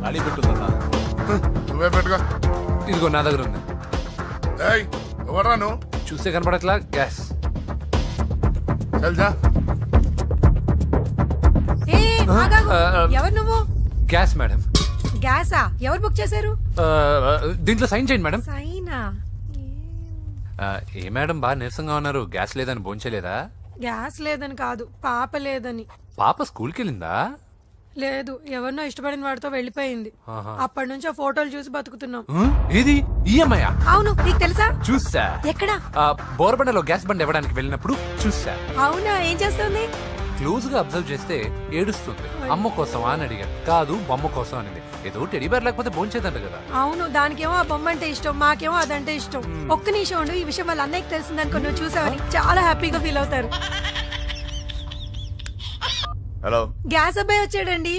అడి పెట్టుందన్నా. నువ్వే పెట్టుకో. ఇదిగో నా దగ్గర ఉంది. ఏయ్, ఎవడ్రా నువ్వు? చూస్తే కనపడట్లా? గ్యాస్. చల్జా. ఎవరు నువ్వు? Gas madam. గ్యాసా? ఎవరు బుక్ చేశారు? దీంట్లో సైన్ చేయండి మేడం. సైనా? ఏ మేడం బాగా నీరసంగా ఉన్నారు? గ్యాస్ లేదని భోంచలేదా? గ్యాస్ లేదని కాదు, పాప లేదని. పాప స్కూల్కి వెళ్ళిందా? లేదు, ఎవరినో ఇష్టపడిన వాడితో వెళ్ళిపోయింది. అప్పటి నుంచి ఆ ఫోటోలు చూసి బతుకుతున్నాం. ఏది ఈఎంఐ? అవును, నీకు తెలుసా? చూసా. ఎక్కడా? బోర్బండలో గ్యాస్ బండ్ ఇవ్వడానికి వెళ్ళినప్పుడు చూసా. అవునా, ఏం చేస్తుంది? క్లోజ్ గా అబ్జర్వ్ చేస్తే ఏడుస్తుంది. అమ్మ కోసమా అని అడిగాను. కాదు, బొమ్మ కోసం అనింది. ఏదో టెడీ బేర్ లేకపోతే భోంచేదంట కదా. అవును, దానికేమో ఆ బొమ్మ అంటే ఇష్టం, మాకేమో అదంటే ఇష్టం. ఒక్క నిమిషం ఉండు, ఈ విషయం వాళ్ళ అన్నయ్యకి తెలిసిందనుకో, నువ్వు చూసావని చాలా హ్యాపీగా ఫీల్ అవుతారు. హలో, గ్యాస్ అబ్బాయి వచ్చాడండి.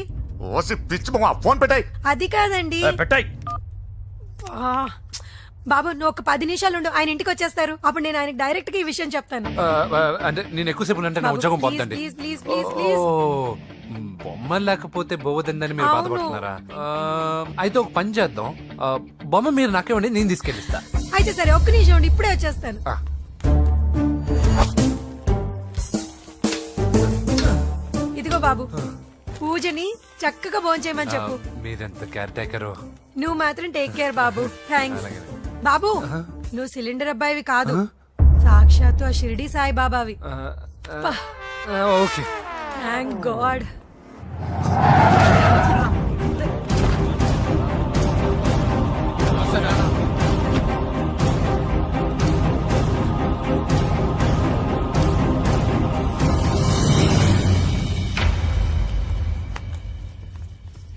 ఓసి పిచ్చి బొమ్మ, ఫోన్ పెట్టాయి. అది కాదండి. పెట్టాయి. బాబు, నువ్వు ఒక 10 నిమిషాలు ఉండు, ఆయన ఇంటికి వచ్చేస్తారు. అప్పుడు నేను ఆయనకి డైరెక్ట్ గా ఈ విషయం చెప్తాను. అంటే నేను ఎక్కువసేపు అంటే నా ఉద్యోగం పోతుందండి. Please please please please. బొమ్మ లేకపోతే బోవదందని మీరు అవును. బాధపడుతున్నారా? అయితే ఒక పని చేద్దాం. బొమ్మ మీరు నాకేమండి, నేను తీసుకెళ్ళిస్తా. అయితే సరే, ఒక్క నిమిషం ఉండి ఇప్పుడే వచ్చేస్తాను. బాబు పూజని చక్కగా భోంచేయమని చెప్పు. మీరెంత కేర్ టేకరో. నువ్వు మాత్రం టేక్ కేర్ బాబు. థ్యాంక్స్ బాబు. నువ్వు సిలిండర్ అబ్బాయివి కాదు, సాక్షాత్తు ఆ షిరిడి సాయి బాబావి. ఓకే. Thank God.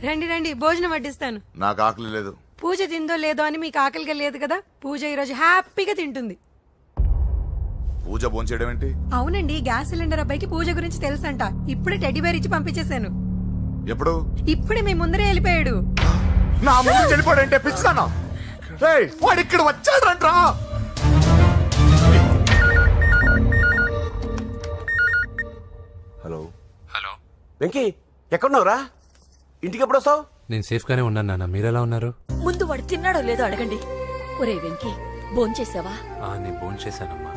రండి రండి, భోజనం వడ్డిస్తాను. నాకు ఆకలి లేదు. పూజ తిందో లేదో అని మీకు ఆకలిగా లేదు కదా, పూజ ఈరోజు హ్యాపీగా తింటుంది. పూజ భోంచేయడం ఏంటి? అవునండి, గ్యాస్ సిలిండర్ అబ్బాయికి పూజ గురించి తెలుసంట. ఇప్పుడే టెడ్డీ బేర్ ఇచ్చి పంపించేశాను. ఎప్పుడు? ఇప్పుడే మీ ముందరే వెళ్ళిపోయాడు. నా ముందు చెడిపోడంటే పిచ్చిదానా? రేయ్, వాడు ఇక్కడ వచ్చాడంట్రా. Hello hello. వెంకీ ఎక్కడున్నావురా? ఇంటికి ఎప్పుడు వస్తావు? నేను సేఫ్ గానే ఉన్నాను నాన్న, మీరెలా ఉన్నారు? ముందు వాడు తిన్నాడో లేదో అడగండి. ఒరే వెంకీ, భోంచేసావా? నేను ఫోన్ చేశానమ్మా.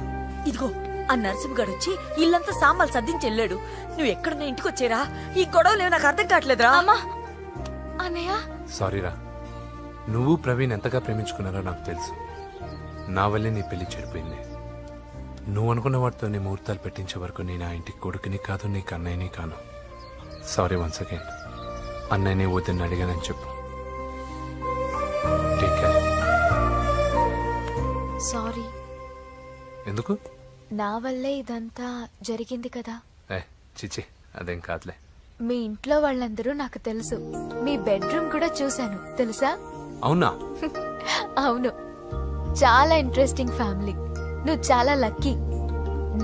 ఇదిగో ఆ నరసింహగాడు వచ్చి ఇల్లంతా సామాన్లు సర్దించి వెళ్ళాడు. నువ్వు ఎక్కడున్నా ఇంటికి వచ్చేరా? ఈ గొడవలేవు నాకు అర్థం కావట్లేదురా. అన్నయ్య సారీరా. నువ్వు ప్రవీణ్ ఎంతగా ప్రేమించుకున్నారో నాకు తెలుసు. నా వల్లే నీ పెళ్లి చెడిపోయింది. నువ్వు అనుకున్న వాటితో నీ ముహూర్తాలు పెట్టించే వరకు నేను ఆ ఇంటికి కొడుకుని కాదు, నీకు అన్నయ్యని కాను. Sorry once again. అన్నయ్యని వద్దని అడిగానని చెప్పు. Take care. సారీ. ఎందుకు? నా వల్లే ఇదంతా జరిగింది కదా. చిచి, అదేం కాదులే. మీ ఇంట్లో వాళ్ళందరూ నాకు తెలుసు. మీ బెడ్రూమ్ కూడా చూశాను, తెలుసా? అవునా? అవును, చాలా ఇంట్రెస్టింగ్ ఫ్యామిలీ. నువ్వు చాలా లక్కీ.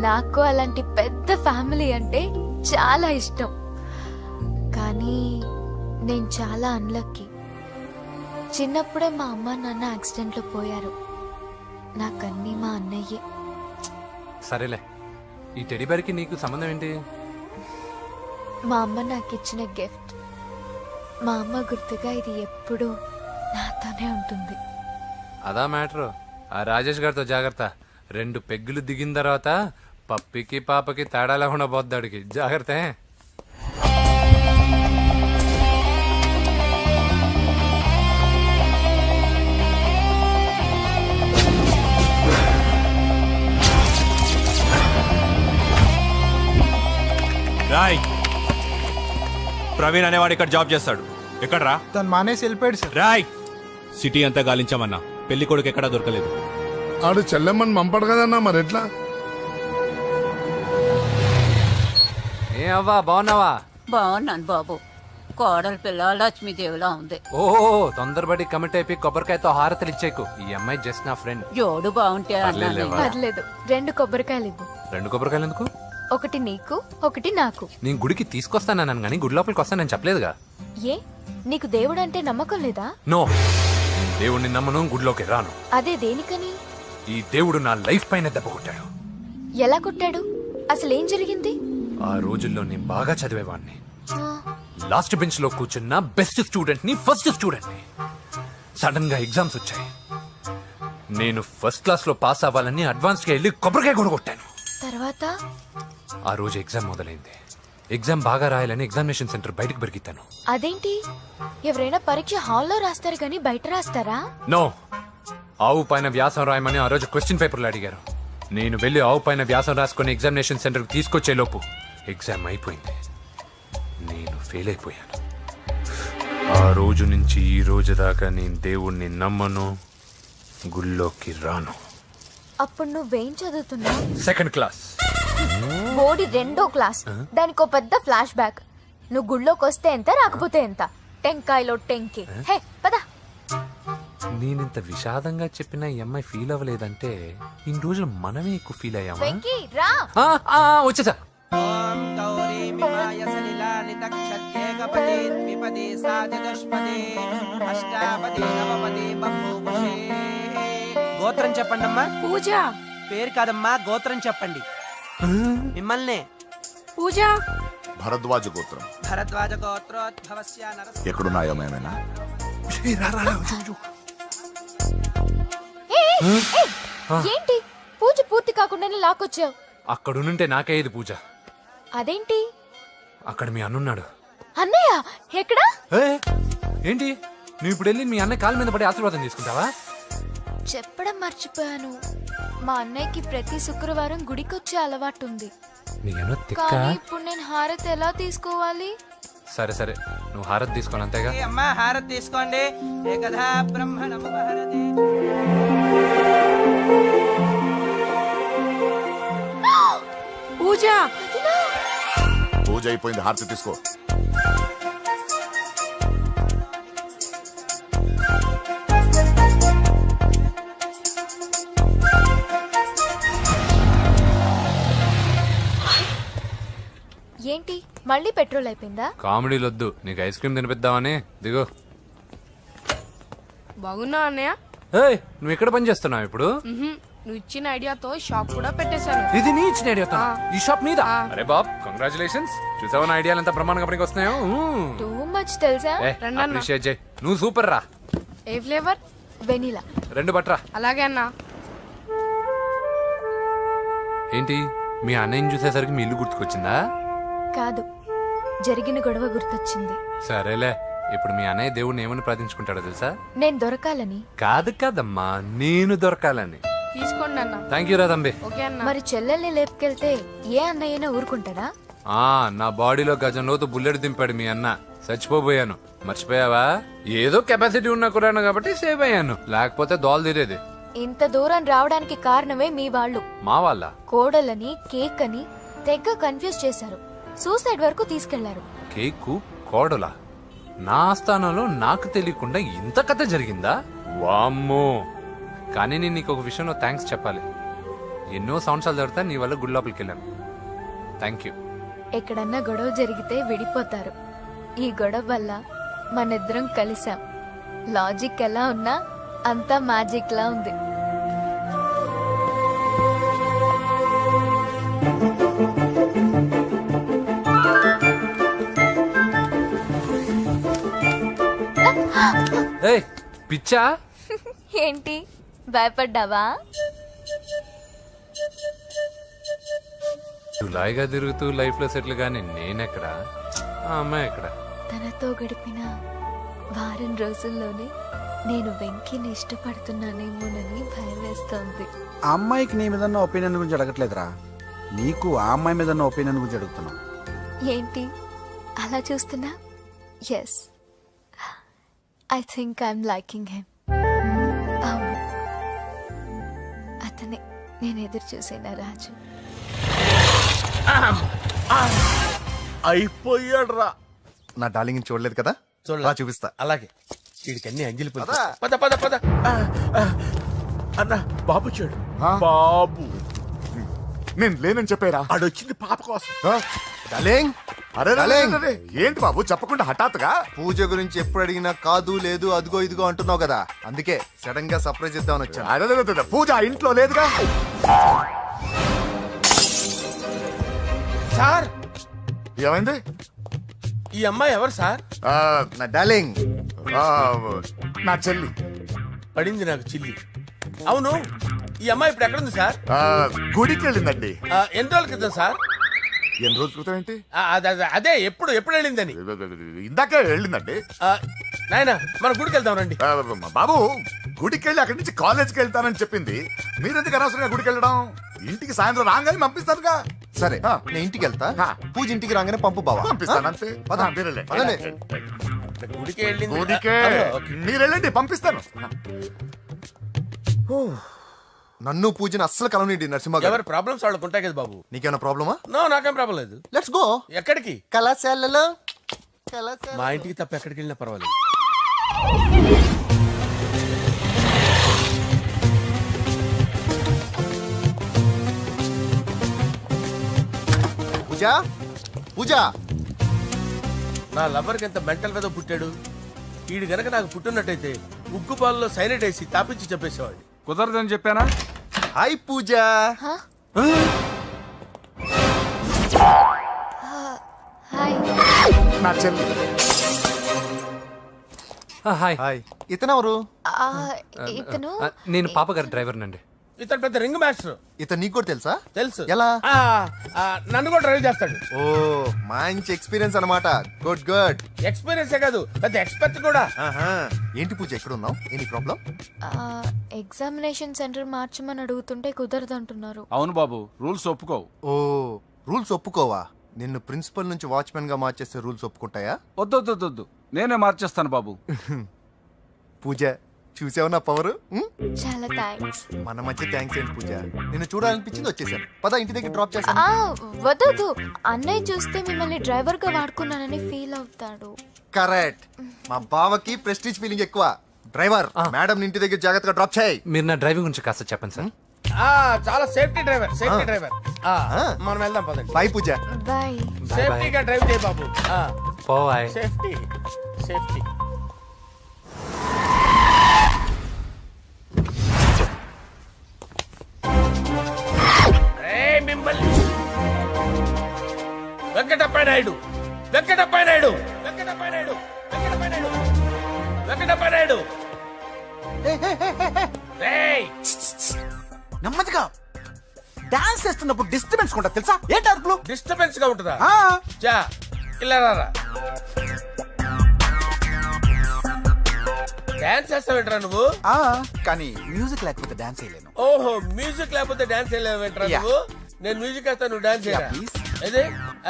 నాకు అలాంటి పెద్ద ఫ్యామిలీ అంటే చాలా ఇష్టం. కానీ నేను చాలా అన్లక్కీ. చిన్నప్పుడే మా అమ్మ నాన్న యాక్సిడెంట్లో పోయారు. నాకన్నీ మా అన్నయ్యే. సరేలే, ఈ టెడీబేర్కి నీకు సంబంధం ఏంటి? మా అమ్మ నాకు ఇచ్చిన గిఫ్ట్. మా అమ్మ గుర్తుగా ఇది ఎప్పుడూ నాతోనే ఉంటుంది. అదా మ్యాటర్. ఆ రాజేష్ గారితో జాగ్రత్త. 2 పెగ్గులు దిగిన తర్వాత పప్పికి పాపకి తేడా లేకుండా పోద్దాడికి. జాగ్రత్త. రాయ్, ప్రవీణ్ అనేవాడు ఇక్కడ జాబ్ చేస్తాడు. ఎక్కడ్రా? తను మానేసి వెళ్ళిపోయాడు సార్. రాయ్, సిటీ అంతా గాలించామన్నా, పెళ్లి కొడుకు ఎక్కడా దొరకలేదు. ఆడు చెల్లెమ్మని పంపడు కదన్నా, మరి ఎట్లా? ఏ అవ్వా, బాగున్నావా? బాగున్నాను బాబు. కోడల పిల్ల లక్ష్మీదేవిలా ఉంది. ఓహో, తొందరపడి కమిట్ అయిపోయి కొబ్బరికాయతో హారతలు ఇచ్చేకు. ఈ అమ్మాయి జస్ట్ నా ఫ్రెండ్. జోడు బాగుంటే పర్లేదులేవా. పర్లేదు, 2 కొబ్బరికాయలు ఇవ్వు. 2 కొబ్బరికాయలు ఎందుకు? ఒకటి నీకు, ఒకటి నాకు. నేను గుడికి తీసుకొస్తానన్నాను కానీ గుడి లోపలికి వస్తానని చెప్పలేదుగా. ఏ, నీకు దేవుడు అంటే నమ్మకం లేదా? నో, నేను దేవుడిని నమ్మను, గుడిలోకి రాను. అదే దేనికని? ఈ దేవుడు నా లైఫ్ పైన దెబ్బ కొట్టాడు. ఎలా కొట్టాడు? అసలేం జరిగింది? ఆ రోజుల్లో నేను బాగా చదివేవాడిని. ఆ, లాస్ట్ బెంచ్ లో కూర్చున్న బెస్ట్ స్టూడెంట్ ని, ఫస్ట్ స్టూడెంట్ ని. సడన్ గా ఎగ్జామ్స్ వచ్చాయి. నేను ఫస్ట్ క్లాస్ లో పాస్ అవ్వాలని అడ్వాన్స్ గా వెళ్ళి కొబ్బరికాయ కూడా కొట్టాను. తర్వాత? ఆ రోజు ఎగ్జామ్ మొదలైంది. ఎగ్జామ్ బాగా రాయాలని ఎగ్జామినేషన్ సెంటర్ బయటకు పెరిగితాను. అదేంటి, ఎవరైనా పరీక్ష హాల్లో రాస్తారు కానీ బయట రాస్తారా? నో, ఆవు పైన వ్యాసం రాయమని ఆ రోజు క్వశ్చన్ పేపర్లు అడిగారు. నేను వెళ్ళి ఆవు పైన వ్యాసం రాసుకుని ఎగ్జామినేషన్ సెంటర్కి తీసుకొచ్చే లోపు ఎగ్జామ్ అయిపోయింది. నేను ఫెయిల్ అయిపోయాను. ఆ రోజు నుంచి ఈ రోజు దాకా నేను దేవుణ్ణి నమ్మను, గుళ్ళోకి రాను. అప్పుడు నువ్వేం చదువుతున్నావు? 2nd class. బోడి 2వ క్లాస్. దానికో పెద్ద ఫ్లాష్ బ్యాక్. నువ్వు గుళ్ళోకి వస్తే ఎంత, రాకపోతే ఎంత. టెంకాయలో టెంకి. హే పద. నేనింత విషాదంగా చెప్పిన ఈ అమ్మాయి ఫీల్ అవ్వలేదంటే ఇన్ని రోజులు మనమే ఎక్కువ ఫీల్ అయ్యామా? వెంకీ రా. వచ్చేసా. గోత్రం చెప్పండి అమ్మా. పూజ. పేరు కాదమ్మా, గోత్రం చెప్పండి. మిమ్మల్ని. పూజ. భరద్వాజ గోత్రం. భరద్వాజ గోత్రోద్భవస్య నరసింహ. ఎక్కడున్నాయో మేమేనా? ఏంటి పూజ పూర్తి కాకుండానే లాక్కొచ్చావు? అక్కడుంటే నాకే ఇది పూజ. అదేంటి? అక్కడ మీ అన్నున్నాడు. అన్నయ్య ఎక్కడా? ఏయ్, ఏంటి నువ్వు ఇప్పుడు వెళ్ళి మీ అన్నయ్య కాళ్ళ మీద పడి ఆశీర్వాదం తీసుకుంటావా? చెప్పడం మర్చిపోయాను. మా అన్నయ్యకి ప్రతి శుక్రవారం గుడికొచ్చే అలవాటు ఉంది. నీకేమో తిక్క. కానీ ఇప్పుడు నేను హారతి ఎలా తీసుకోవాలి? సరే సరే, నువ్వు హారతి తీసుకోను అంతేగా. అమ్మా హారతి తీసుకోండి. ఏకదా బ్రహ్మణం హారతి. పూజ పూజ అయిపోయింది, హారతి తీసుకో. ఏంటి మళ్ళీ పెట్రోల్ అయిపోయిందా? కామెడీలు వద్దు, నీకు ఐస్ క్రీమ్ తినిపిద్దామని. దిగో. బాగున్నా అన్నయ్య. ఏయ్, నువ్వు ఎక్కడ పని చేస్తున్నావు ఇప్పుడు? నువ్వు ఇచ్చిన ఐడియాతో షాప్ కూడా పెట్టేశాను. ఇది నీ ఇచ్చిన ఐడియా ఈ షాప్ మీద? అరే బాబ్, కంగ్రాచులేషన్స్. చూసావా నా ఐడియాలు ఎంత బ్రహ్మాండంగా పనికి వస్తున్నాయో? టూ మచ్ తెలుసా? అప్రిషియేట్ చేయి. నువ్వు సూపర్ రా. ఏ ఫ్లేవర్? వెనిలా. 2 బట్రా. అలాగే అన్నా. ఏంటి మీ అన్నయ్యని చూసేసరికి మీ ఇల్లు గుర్తుకొచ్చిందా? కాదు, జరిగిన గొడవ గుర్తొచ్చింది. సరేలే, ఇప్పుడు మీ అన్నయ్య దేవుడిని ఏమని ప్రార్థించుకుంటాడో తెలుసా? నేను దొరకాలని. కాదు కాదమ్మా, నేను దొరకాలని. తీసుకోండి అన్న. థ్యాంక్ యూ రా తంబి. ఓకే అన్న. మరి చెల్లెల్ని లేపుకెళ్తే ఏ అన్నయ్యనా ఊరుకుంటాడా? నా బాడీలో గజం లోతు బుల్లెట్ దింపాడు మీ అన్న. చచ్చిపోబోయాను. మర్చిపోయావా? ఏదో కెపాసిటీ ఉన్న కురాను కాబట్టి సేవ్ అయ్యాను, లేకపోతే దోలు తీరేది. ఇంత దూరం రావడానికి కారణమే మీ వాళ్ళు. మా వాళ్ళ కోడలని కేక్ అని తెగ కన్ఫ్యూజ్ చేశారు. సూసైడ్ వరకు తీసుకెళ్లారు. కేకు కోడలా? నా ఆస్థానంలో నాకు తెలియకుండా ఇంత కథ జరిగిందా? వామ్మో. కానీ నేను నీకు ఒక విషయంలో థ్యాంక్స్ చెప్పాలి. ఎన్నో సంవత్సరాలు తర్వాత నీ వల్ల గుడి లోపలికి వెళ్ళాను. Thank you. ఎక్కడన్నా గొడవ జరిగితే విడిపోతారు. ఈ గొడవ వల్ల మనిద్దరం కలిసాం. లాజిక్ ఎలా ఉన్నా అంతా మ్యాజిక్ లా ఉంది. ఏయ్, పిచ్చా? ఏంటి భయపడ్డావా? జులాయిగా తిరుగుతూ లైఫ్ లో సెటిల్ గాని నేనెక్కడా, ఆ అమ్మాయి ఎక్కడ? తనతో గడిపిన వారం రోజుల్లోనే నేను వెంకిని ఇష్టపడుతున్నానేమోనని భయం వేస్తోంది. ఆ అమ్మాయికి నీ మీద ఒపీనియన్ గురించి అడగట్లేదురా, నీకు ఆ అమ్మాయి మీద ఒపీనియన్ గురించి అడుగుతున్నావు. ఏంటి అలా చూస్తున్నా? Yes, I think I'm liking him. అవును, అతనే నేను ఎదురు చూసిన రాజు. అయిపోయాడు రా. నా డార్లింగ్ చూడలేదు కదా, చూడలే. రా చూపిస్తా. అలాగే వీడికి అన్ని అంజలి పులుసు. పద పద పద. అన్న బాబు చూడు. బాబు నేను లేనని చెప్పారా? ఆడొచ్చింది పాప కోసం. డార్లింగ్, అరే డార్లింగ్. ఏంటి బాబు చెప్పకుండా హఠాత్తుగా? పూజ గురించి ఎప్పుడు అడిగినా కాదు లేదు అదిగో ఇదిగో అంటున్నావు కదా, అందుకే సడన్ గా సర్ప్రైజ్ ఇద్దామని వచ్చాను. అదే పూజ ఆ ఇంట్లో లేదుగా. సార్, ఏమైంది? ఈ అమ్మాయి ఎవరు సార్? ఆ, నా డార్లింగ్, ఆ, నా చెల్లి. పడింది నాకు చిల్లి. అవును, ఈ అమ్మాయి ఇప్పుడు ఎక్కడుంది సార్? ఆ, గుడికి వెళ్ళిందండి. ఎన్ని రోజుల క్రితం సార్? ఎన్ని రోజుల క్రితం ఏంటి? అదే ఎప్పుడు వెళ్ళిందని. ఇందాకే వెళ్ళిందండి. నాయనా మన గుడికి వెళ్దాం రండి. బాబు, గుడికి వెళ్ళి అక్కడి నుంచి కాలేజ్కి వెళ్తానని చెప్పింది. మీరెందుకు అనవసరంగా గుడికి వెళ్ళడం? ఇంటికి సాయంత్రం రాగానే పంపిస్తానుగా. సరే ఆ. నేను ఇంటికి వెళ్తా, ఆ. పూజ ఇంటికి రాగానే పంపు బావా. పంపిస్తాను అంతే. పద. ఆ, మీరు వెళ్ళండి. పదండి. గుడికి వెళ్ళింది. గుడికే ఓకే. మీరు వెళ్ళండి, పంపిస్తాను. నన్ను పూజని అస్సలు కలవనీయండి నరసింహ గారు. ఎవరి ప్రాబ్లమ్స్ వాళ్ళకు ఉంటాయి కదా బాబు. నీకేమైనా ప్రాబ్లమా? నో, నాకేం ప్రాబ్లం లేదు. Let's go. ఎక్కడికి? కళాశాలలో మా ఇంటికి తప్ప ఎక్కడికి వెళ్ళినా పర్వాలేదు. పూజ, పూజ. నా లవర్కి ఎంత మెంటల్ మీద పుట్టాడు. వీడు గనక నాకు పుట్టినట్టయితే ఉగ్గు పాలలో సైనట్ వేసి తాపించి చెప్పేసేవాడు. కుదరదని చెప్పానా? హాయ్ పూజ. హాయ్. నా చెల్లి. హాయ్. హాయ్. ఇతనెవరు? ఇతను నేను పాప గారి డ్రైవర్ నండి. ఇతను పెద్ద రింగ్ మాస్టర్. ఇతను నీకు కూడా తెలుసా? తెలుసు. ఎలా? నన్ను కూడా డ్రైవ్ చేస్తాడు. ఓ మంచి ఎక్స్పీరియన్స్ అన్నమాట. Good good. ఎక్స్పీరియన్సే కాదు, పెద్ద ఎక్స్పర్ట్ కూడా. ఏంటి పూజ ఎక్కడ ఉన్నావు? Any problem? ఎగ్జామినేషన్ సెంటర్ మార్చమని అడుగుతుంటే కుదరదంటున్నారు. అవును బాబు, రూల్స్ ఒప్పుకోవు. ఓ రూల్స్ ఒప్పుకోవా? నిన్ను ప్రిన్సిపల్ నుంచి వాచ్మెన్ గా మార్చేస్తే రూల్స్ ఒప్పుకుంటాయా? వద్దు, నేనే మార్చేస్తాను బాబు. పూజ చూసావు నా పవర్? చాలా థ్యాంక్స్. మన మధ్య థ్యాంక్స్ ఏంటి పూజ, నిన్ను చూడాలనిపించింది వచ్చేసాను. పద ఇంటి దగ్గర డ్రాప్ చేస్తాను. వద్దు, అన్నయ్య చూస్తే మిమ్మల్ని డ్రైవర్ గా వాడుకున్నానని ఫీల్ అవుతాడు. కరెక్ట్. మా బావకి ప్రెస్టీజ్ ఫీలింగ్ ఎక్కువ. డ్రైవర్, మేడం ఇంటి దగ్గర జాగ్రత్తగా డ్రాప్ చేయి. మీరు నా డ్రైవింగ్ గురించి కాస్త చెప్పండి సార్. చాలా సేఫ్టీ డ్రైవర్. మనం వెళ్దాం పదండి. బాయ్ పూజ. బాయ్. సేఫ్టీగా డ్రైవ్ చేయి బాబు. పోవాయ్. సేఫ్టీ. మిమ్మల్ని వెంకటప్ప నాయుడు. నెమ్మదిగా డాన్స్ చేస్తున్నప్పుడు డిస్టర్బెన్స్ కూడా తెలుసా? ఏంటి అరుపులు? డిస్టర్బెన్స్ గా ఉంటుందా? చా ఇలా రారా. డాన్స్ చేస్తావేంట్రా నువ్వు? కానీ మ్యూజిక్ లేకపోతే డాన్స్ చేయలేను. ఓహో, మ్యూజిక్ లేకపోతే డాన్స్ వేయలేవేంట్రా నువ్వు? నేను మ్యూజిక్ వేస్తా, నువ్వు డాన్స్ చేయరా?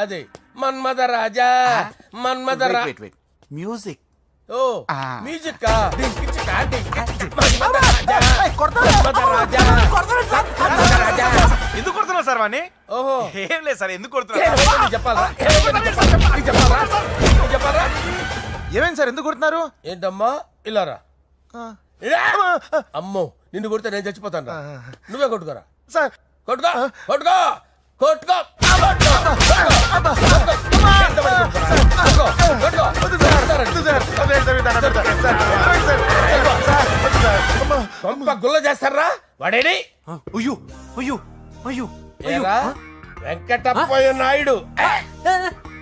అదే మన్మథ రాజా. మ్యూజిక్. ఓ మ్యూజిక్ కా? ఎందుకు కొడుతున్నారు సార్ వాణ్ణి? ఓహో, ఏం లేదు సార్, ఎందుకు కొడుతున్నారు? చెప్పాలా? ఏమైంది సార్, ఎందుకు కొడుతున్నారు? ఏంటమ్మా ఇలా రా. అమ్మో, నిన్ను కొడితే నేను చచ్చిపోతాను. నువ్వే కొట్టుకోరా. సార్ కొట్టుకో. గుల్ల చేస్తారా వాడేడి? వెంకటప్పయ్య నాయుడు.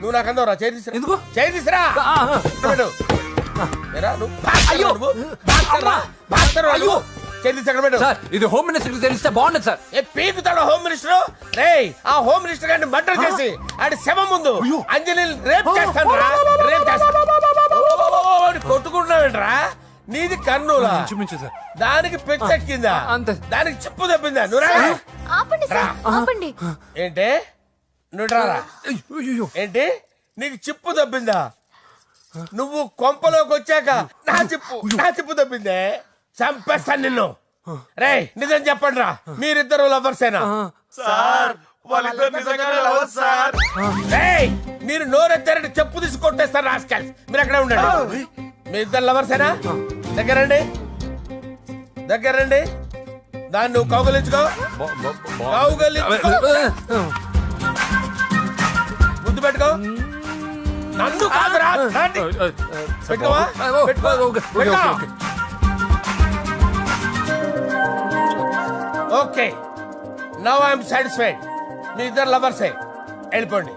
నువ్వు నాకు అందవరా? చేయి తీసురా. ఇది హోమ్ మినిస్టర్ తెలిస్తే బాగుండదు సార్. పీకుతాడు హోమ్ మినిస్టర్. ఆ హోమ్ మినిస్టర్ గారిని మర్డర్ చేసి ఆడి శవం ముందు అంజలి రేప్ చేస్తాను. కొట్టుకుంటున్నావేంట్రా? నీది కర్నూలా? దానికి పెచ్చెక్కిందా? దానికి చెప్పు తప్పిందా? ఆపండి. ఏంటి నువ్వు రారా? ఏంటి నీకు చిప్పు తప్పిందా? నువ్వు కొంపలోకి వచ్చాక నా చిప్పు తప్పిందే. చంపేస్తాను నిన్ను. రేయ్ నిజం చెప్పండి రా, మీరిద్దరు లవర్సేనా? సార్ వాళ్ళిద్దరు నిజంగానే లవర్స్ సార్. మీరు నోరెత్తారంటే చెప్పు తీసి కొట్టేస్తారు రాస్కల్స్. మీరు అక్కడే ఉండండి. మీ ఇద్దరు లవర్సేనా? దగ్గరండి. దాన్ని నువ్వు కౌగలించుకో. ముందు పెట్టుకో. నన్ను కాదురా. పెట్టుకోవా? Okay, now I'm satisfied. మీ ఇద్దరు లవర్సే, వెళ్ళిపోండి.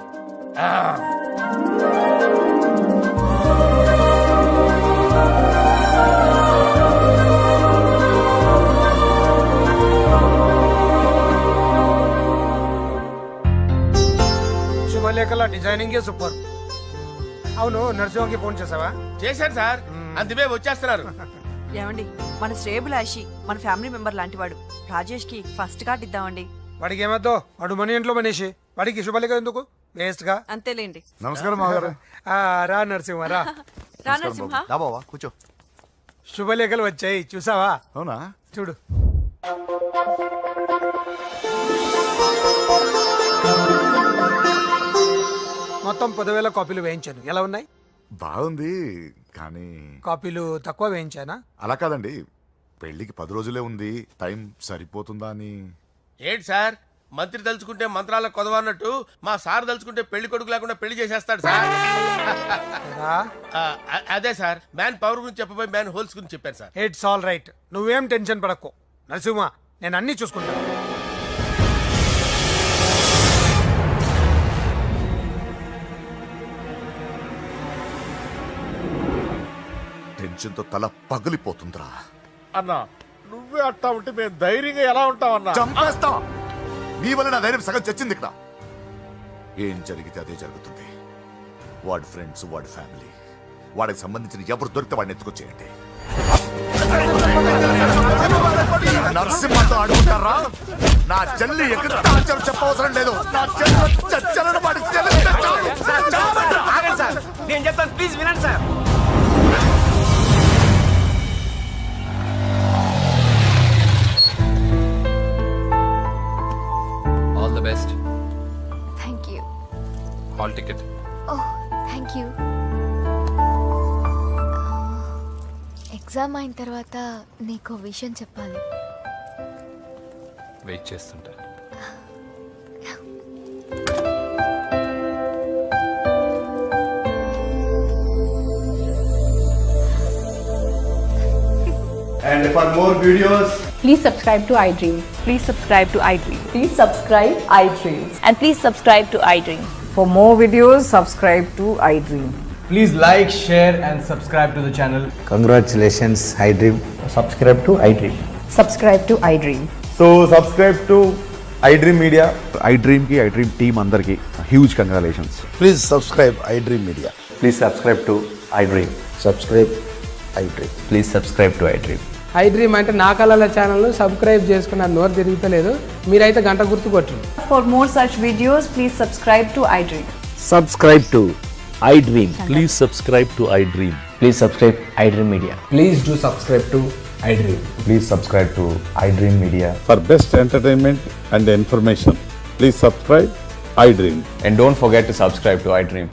శుభలేఖల డిజైనింగ్ సూపర్. అవును, నరసింహకి ఫోన్ చేసావా? చేశాను సార్, అందుకే వచ్చేస్తున్నారు. ఏమండి, మన శ్రేయబులాషి మన ఫ్యామిలీ మెంబర్ లాంటి వాడు. రాజేష్ కి ఫస్ట్ కార్డ్ ఇద్దామండి. వాడికి ఏమద్దో, వాడు మన ఇంట్లో మనిషి. వాడికి శుభలేఖ ఎందుకు? వేస్ట్ గా. అంతేలేండి. నమస్కారం మాగారు. రా నరసింహ రా. రా నరసింహ. బావా కూర్చో. శుభలేఖలు వచ్చాయి, చూసావా? అవునా? చూడు. మొత్తం 10,000 కాపీలు వేయించాను. ఎలా ఉన్నాయి? బాగుంది, కానీ కాపీలు తక్కువ వేయించానా? అలా కాదండి, పెళ్లికి 10 రోజులే ఉంది, టైం సరిపోతుందా అని. ఏంటి సార్, మంత్రి తలుచుకుంటే మంత్రాలకు కొదవన్నట్టు మా సార్ తలుచుకుంటే పెళ్లి కొడుకు లేకుండా పెళ్లి చేసేస్తాడు సార్. అదే సార్, మ్యాన్ పవర్ గురించి చెప్పబోయి మ్యాన్ హోల్స్ గురించి చెప్పాను సార్. ఇట్స్ ఆల్ రైట్, నువ్వేం టెన్షన్ పడకు నరసింహ, నేను అన్ని చూసుకుంటాను. టెన్షన్తో తల పగిలిపోతుందిరా. అన్నా నువ్వే అట్టా ఉంటే మేము ధైర్యంగా ఎలా ఉంటామన్నా? చంపేస్తా. నీ వల్ల నా ధైర్యం సగం చచ్చింది ఇక్కడ. ఏం జరిగితే అదే జరుగుతుంది. వాడి ఫ్రెండ్స్, వాడి ఫ్యామిలీ, వాడికి సంబంధించిన ఎవరు దొరికితే వాడిని ఎత్తుకొచ్చేయండి. నరసింహతో అడుగుతారా? నా చెల్లి ఎక్కడ చెప్పవసరం లేదు. నా చెల్లి చచ్చలను వాడికి తెలిస్తే చాలు. ఆగండి సార్, నేను చెప్తాను, ప్లీజ్ వినండి sir. All the best. Thank you. Hall ticket. Oh thank you. Exam అయిన తర్వాత నీకు విషయం చెప్పాలి. వెయిట్ చేస్తుంటా. And for more videos, Please subscribe to iDream. Please subscribe to iDream. Please subscribe iDream. And please subscribe to iDream. For more videos, subscribe to iDream. Please like, share and subscribe to the channel. Congratulations iDream. Subscribe to iDream. Subscribe to iDream. so subscribe to iDream Media. iDream ki iDream team andarki huge congratulations. Please subscribe iDream media. Please subscribe to iDream. Subscribe iDream. Please subscribe to iDream. iDream అంటే నా కళల channel subscribe చేసుకున్న నోరు తిరుగుతలేదు. మీరైతే గంట గుర్తు కొట్టండి. For more such videos, please subscribe to iDream. Subscribe to iDream. Please subscribe to iDream. Please subscribe iDream media. Please do subscribe to iDream. Please subscribe to iDream Media. For best entertainment and information, please subscribe iDream. And don't forget to subscribe to iDream.